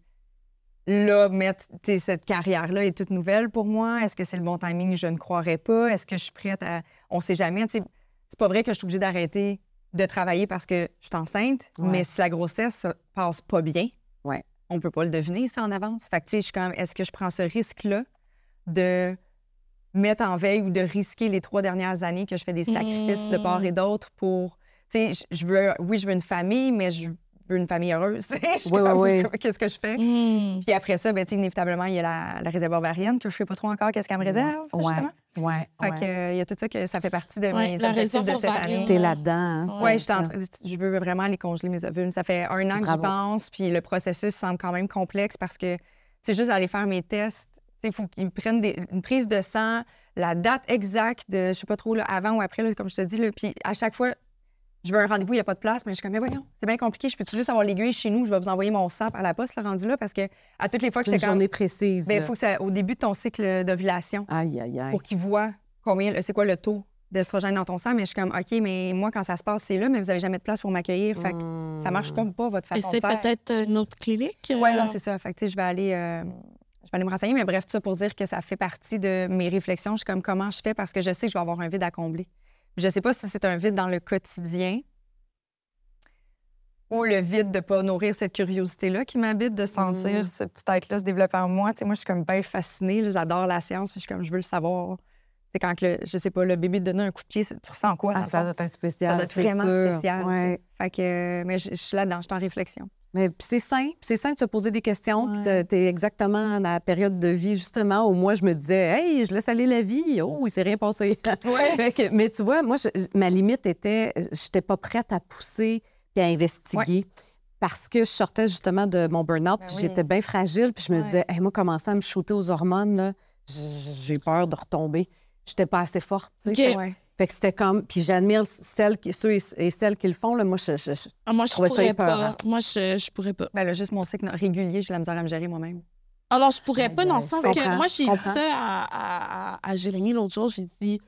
là, mettre, tu sais, cette carrière-là est toute nouvelle pour moi? Est-ce que c'est le bon timing? Je ne croirais pas. Est-ce que je suis prête à... On sait jamais, tu sais. C'est pas vrai que je suis obligée d'arrêter de travailler parce que je suis enceinte, mais si la grossesse se passe pas bien, on peut pas le deviner, ça, en avance. Fait que, tu sais, je suis comme, est-ce que je prends ce risque-là de mettre en veille ou de risquer les 3 dernières années que je fais des sacrifices de part et d'autre pour... Tu sais, je veux une famille, mais je veux une famille heureuse. Qu'est-ce que je fais? Puis après ça, ben, tu sais, inévitablement, il y a la réserve ovarienne que je sais pas trop encore qu'est-ce qu'elle me réserve, justement. Fait que, il y a tout ça que ça fait partie de mes objectifs de cette année. T'es là-dedans. Hein? Oui, je veux vraiment aller congeler mes ovules. Ça fait 1 an que j'y pense, puis le processus semble quand même complexe parce que c'est juste d'aller faire mes tests. Il faut qu'ils me prennent une prise de sang, la date exacte de, je sais pas trop, là, avant ou après, là, comme je te dis. Là, puis à chaque fois, je veux un rendez-vous, il n'y a pas de place, mais je suis comme, mais voyons, c'est bien compliqué. Je peux-tu juste avoir l'aiguille chez nous? Je vais vous envoyer mon sang par la poste, le rendu là, parce que à toutes les fois que c'est une journée précise. Bien, il faut que ça, au début de ton cycle d'ovulation, pour qu'ils voient c'est quoi le taux d'estrogène dans ton sang. Mais je suis comme, OK, mais moi, quand ça se passe, c'est là, mais vous n'avez jamais de place pour m'accueillir. Fait que ça marche comme pas, votre façon de faire. Et c'est peut-être une autre clinique? Oui, là, c'est ça. Fait que, tu sais, je vais aller me renseigner. Mais bref, tout ça pour dire que ça fait partie de mes réflexions. Je suis comme, comment je fais? Parce que je sais que je vais avoir un vide à combler. Je sais pas si c'est un vide dans le quotidien ou le vide de ne pas nourrir cette curiosité-là qui m'habite, de sentir ce petit être-là se développer en moi. Tu sais, moi, je suis comme bien fascinée. Là, j'adore la science, puis je suis comme, je veux le savoir. Tu sais, quand, je sais pas, le bébé te donne un coup de pied, tu ressens quoi? Ça doit être spécial. Ça doit être vraiment spécial. Ouais. Fait que, mais je suis là-dedans, je suis en réflexion. Mais c'est sain de se poser des questions. Puis t'es exactement dans la période de vie, justement, où moi, je me disais, hey, je laisse aller la vie. Oh, il s'est rien passé. Mais tu vois, moi, ma limite était, j'étais pas prête à pousser puis à investiguer. Parce que je sortais justement de mon burn-out, puis j'étais bien fragile, puis je me disais, hey, moi, commencer à me shooter aux hormones, là, j'ai peur de retomber. J'étais pas assez forte, tu sais. Fait que c'était comme... Puis j'admire ceux et celles qui le font, là. Moi, je trouvais ça épeurant. Moi, je pourrais pas. Ben là, juste mon cycle régulier, j'ai la misère à me gérer moi-même. Alors, je pourrais pas dans le sens que... Moi, j'ai dit ça à Jérémy l'autre jour, j'ai dit...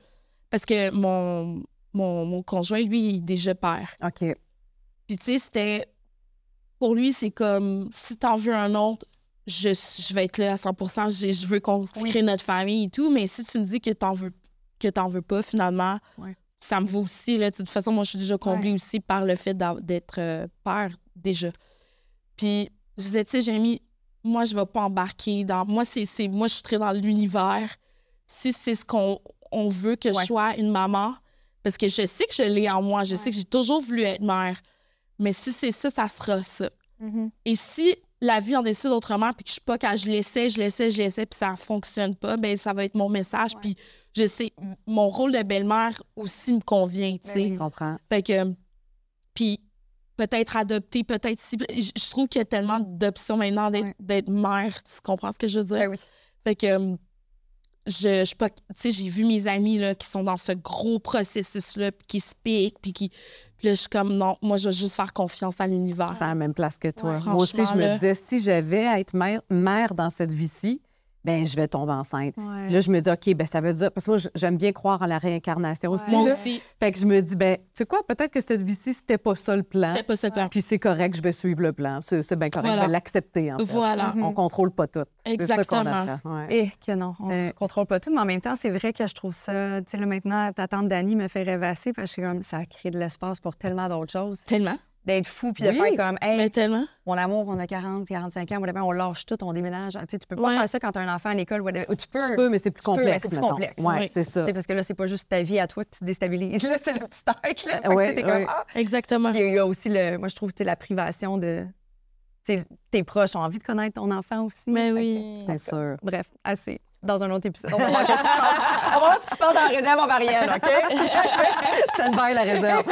Parce que mon conjoint, lui, il est déjà père. OK. Puis, tu sais, c'était... Pour lui, c'est comme, si t'en veux un autre, je vais être là à 100%, je veux qu'on crée notre famille et tout, mais si tu me dis que t'en veux pas, finalement, ça me vaut aussi. Là. De toute façon, moi, je suis déjà comblée aussi par le fait d'être père, déjà. Puis, je disais, tu sais, Jérémy, moi, je vais pas embarquer dans... Moi, moi, je suis très dans l'univers. Si c'est ce qu'on veut que je sois une maman, parce que je sais que je l'ai en moi, je sais que j'ai toujours voulu être mère. Mais si c'est ça, ça sera ça. Et si la vie en décide autrement, puis que je suis pas quand je l'essaie, puis ça fonctionne pas, bien, ça va être mon message. Puis je sais, mon rôle de belle-mère aussi me convient, tu sais. Je comprends. Fait que, puis peut-être adopter, peut-être si... Je trouve qu'il y a tellement d'options maintenant d'être mère, tu comprends ce que je veux dire? Oui. Fait que... Je sais pas, tu sais, j'ai vu mes amis là, qui sont dans ce gros processus-là, puis qui se piquent, puis là, je suis comme, non, moi, je vais juste faire confiance à l'univers. Je suis à la même place que toi. Ouais, moi aussi, je me disais, si j'avais à être mère dans cette vie-ci, ben je vais tomber enceinte. Là, je me dis, OK, ben ça veut dire... Parce que moi, j'aime bien croire en la réincarnation aussi. Moi là. aussi. Fait que je me dis, ben tu sais quoi, peut-être que cette vie-ci, c'était pas ça le plan. C'était pas ça le plan. Puis c'est correct, je vais suivre le plan. C'est bien correct, Voilà. je vais l'accepter, en fait. Voilà. On contrôle pas tout. Exactement. C'est ça qu'on apprend. Ouais. Et que non, on contrôle pas tout, mais en même temps, c'est vrai que je trouve ça... Tu sais, là, maintenant, ta tante Dani me fait rêvasser parce que comme, ça crée de l'espace pour tellement d'autres choses. Tellement. D'être fou puis de faire comme, hey, Mais tellement. mon amour, on a 40, 45 ans, whatever, on lâche tout, on déménage. Tu sais, tu peux pas faire ça quand tu as un enfant à l'école. Ou tu peux, mais c'est plus mais complexe, c'est plus mettons. complexe. Ouais, c'est ça. Tu sais, parce que là, c'est pas juste ta vie à toi que tu déstabilises. Là, c'est le petit tête. Là. Fait que, tu sais, t'es comme, ah. Exactement. Puis il y a aussi, moi, je trouve, tu sais, la privation de... Tu sais, tes proches ont envie de connaître ton enfant aussi. Mais Fait que, oui. C'est sûr. Bref, à suivre. Dans un autre épisode. On va voir ce qui se passe. On va voir ce qui se passe dans la réserve ovarienne, OK? Stand-by la réserve.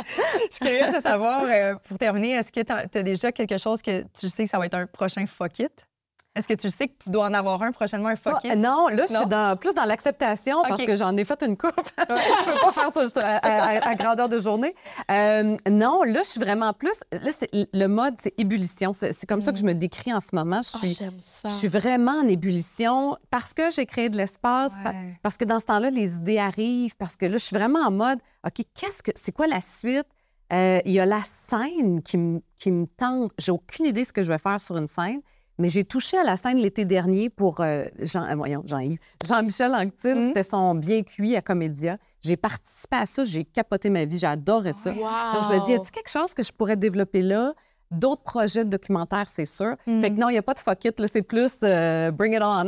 Je suis curieuse de savoir, pour terminer, est-ce que tu as déjà quelque chose que tu sais que ça va être un prochain fuck it? Est-ce que tu sais que tu dois en avoir un prochainement, un fuck it? Non, là, je suis plus dans l'acceptation parce que j'en ai fait une coupe. Je peux pas faire ça à grandeur de journée. Non, là, je suis vraiment plus... Là, le mode, c'est ébullition. C'est comme ça que je me décris en ce moment. J'aime ça. Je suis vraiment en ébullition parce que j'ai créé de l'espace, parce que dans ce temps-là, les idées arrivent, parce que là, je suis vraiment en mode, OK, c'est quoi la suite? Il y a la scène qui me tente. J'ai aucune idée de ce que je vais faire sur une scène. Mais j'ai touché à la scène l'été dernier pour Jean-Michel Anctil. C'était son Bien cuit à Comédia. J'ai participé à ça, j'ai capoté ma vie, j'ai adoré ça. Wow. Donc, je me dis, y a-t-il quelque chose que je pourrais développer là? D'autres projets de documentaires, c'est sûr. Fait que non, il n'y a pas de fuck it, là, c'est plus bring it on.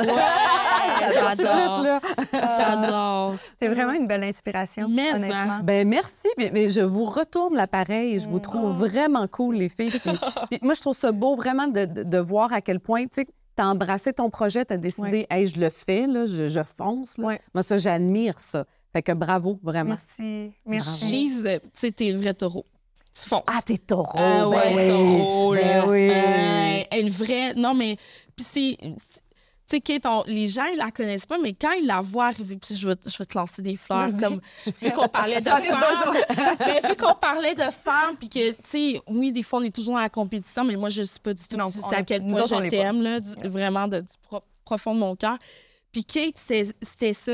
J'adore. J'adore. C'est vraiment une belle inspiration, Mais honnêtement. Ben merci, mais je vous retourne l'appareil et je vous trouve vraiment cool, les filles. Puis moi, je trouve ça beau vraiment de voir à quel point, tu sais, t'as embrassé ton projet, t'as décidé, hey, je le fais, là, je fonce. Là. Moi, ça, j'admire ça. Fait que bravo, vraiment. Merci. Merci. Cheese, tu sais, t'es le vrai taureau. Tu fonces. Ah, t'es taureau. Ouais, oui. taureau, là. Ben oui. Elle vraie. Non, mais. Puis c'est. Tu sais, Kate, les gens, ils la connaissent pas, mais quand ils la voient arriver, puis je vais te lancer des fleurs, comme, vu qu'on parlait de femmes, vu qu'on parlait de femmes, puis que, tu sais, oui, des fois, on est toujours dans la compétition, mais moi, je suis pas du tout. C'est à quel point je t'aime, là, vraiment, du profond de mon cœur. Puis Kate, c'était ça.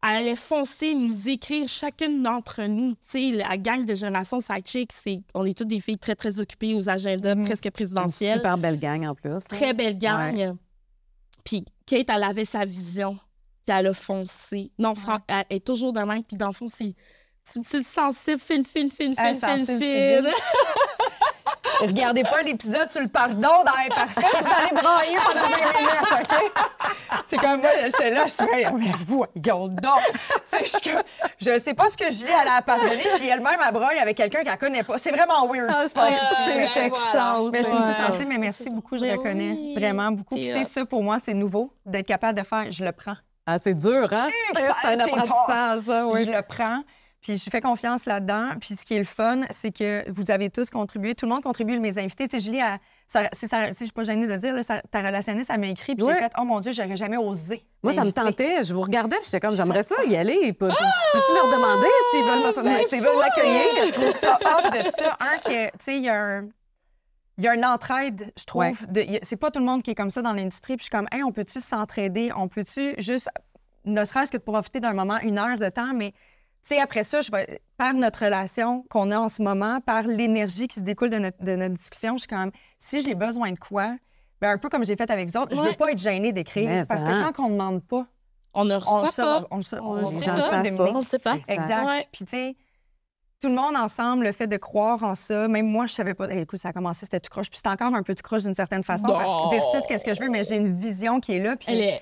Elle allait foncer, nous écrire, chacune d'entre nous. Tu sais, la gang de Génération Sidechick, on est toutes des filles très, très occupées aux agendas presque présidentiels. Une super belle gang, en plus. Très belle gang. Ouais. Puis Kate, elle avait sa vision, puis elle a foncé. Non, Franck, elle est toujours de même, puis dans le fond, c'est sensible, fine. regardez pas l'épisode sur le pardon dans Imparfait, vous allez brailler pendant 20 minutes, OK? C'est comme moi, je suis là, je suis là, mais voyons donc! Je sais pas ce que Julie allait à pardonner, puis elle-même, elle braille avec quelqu'un qu'elle connaît pas. C'est vraiment weird, c'est quelque chose. Mais je suis une petite gentille, mais merci beaucoup, je reconnais vraiment beaucoup. Puis, tu sais, ça, pour moi, c'est nouveau, d'être capable de faire, je le prends. Ah, c'est dur, hein? C'est un apprentissage, ça, oui. Je le prends. Puis je fais confiance là-dedans. Puis ce qui est le fun, c'est que vous avez tous contribué. Tout le monde contribue, mes invités. Tu sais, Julie, si je suis pas gênée de le dire, là, ta relationniste, elle m'a écrit. Puis j'ai fait « Oh mon Dieu, j'aurais jamais osé. » Moi, ça me tentait. Je vous regardais, puis j'étais comme « J'aimerais ça y aller. Peux-tu leur demander s'ils veulent m'accueillir? » Je trouve ça hors de ça. Tu sais, il y a une entraide, je trouve. Ouais. C'est pas tout le monde qui est comme ça dans l'industrie. Puis je suis comme « Hey, on peut-tu s'entraider? On peut-tu juste, ne serait-ce que de profiter d'un moment, 1 heure de temps, mais... » Tu sais, après ça, par notre relation qu'on a en ce moment, par l'énergie qui se découle de notre discussion, je suis quand même, si j'ai besoin de quoi, bien, un peu comme j'ai fait avec vous autres, je veux pas être gênée d'écrire. Parce que quand on ne demande pas, on ne reçoit pas. On ne sait pas. Exact. Ouais. Puis, tu sais, tout le monde ensemble, le fait de croire en ça, même moi, je savais pas. Écoute, ça a commencé, c'était tout croche. Puis c'est encore un peu tout croche d'une certaine façon. Parce que versus qu'est-ce que je veux, mais j'ai une vision qui est là. Puis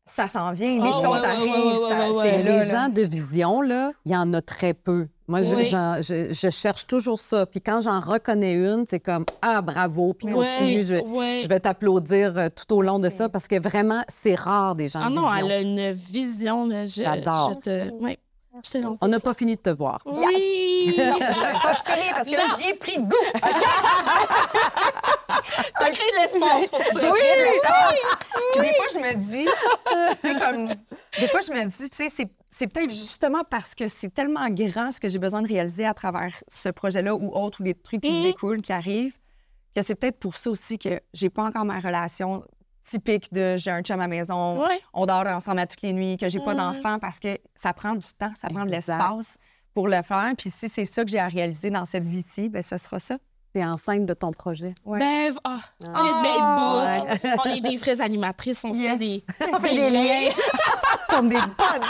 ça s'en vient, les choses arrivent. Les gens de vision, là, il y en a très peu. Moi, je cherche toujours ça. Puis quand j'en reconnais une, c'est comme « Ah, bravo! » Puis continue, je vais t'applaudir tout au long de ça parce que vraiment, c'est rare des gens de vision. Elle a une vision. J'adore. On n'a pas fini de te voir. Oui! Non, on n'a pas fini parce que là, j'y ai pris le goût. T'as créé de l'espace pour ça. Oui! Puis des fois, je me dis, tu sais, c'est peut-être justement parce que c'est tellement grand ce que j'ai besoin de réaliser à travers ce projet-là ou autre, ou des trucs qui se découlent, qui arrivent, que c'est peut-être pour ça aussi que j'ai pas encore ma relation typique de j'ai un chum à la maison, on dort ensemble à toutes les nuits, que j'ai pas d'enfant parce que ça prend du temps, ça prend de l'espace pour le faire. Puis si c'est ça que j'ai à réaliser dans cette vie-ci, bien, ce sera ça. T'es enceinte de ton projet. Ouais. Ben, on est des vraies animatrices, on fait des liens. Comme des bonnes.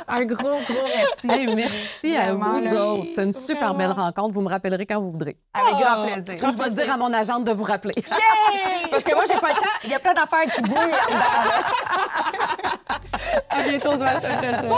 Un gros merci. Merci à vous autres. C'est une super belle rencontre. Vous me rappellerez quand vous voudrez. Avec grand plaisir. Je vais dire à mon agente de vous rappeler. Yay! Parce que moi, j'ai pas le temps. Il y a plein d'affaires qui bougent. À bientôt, on se voit la semaine prochaine.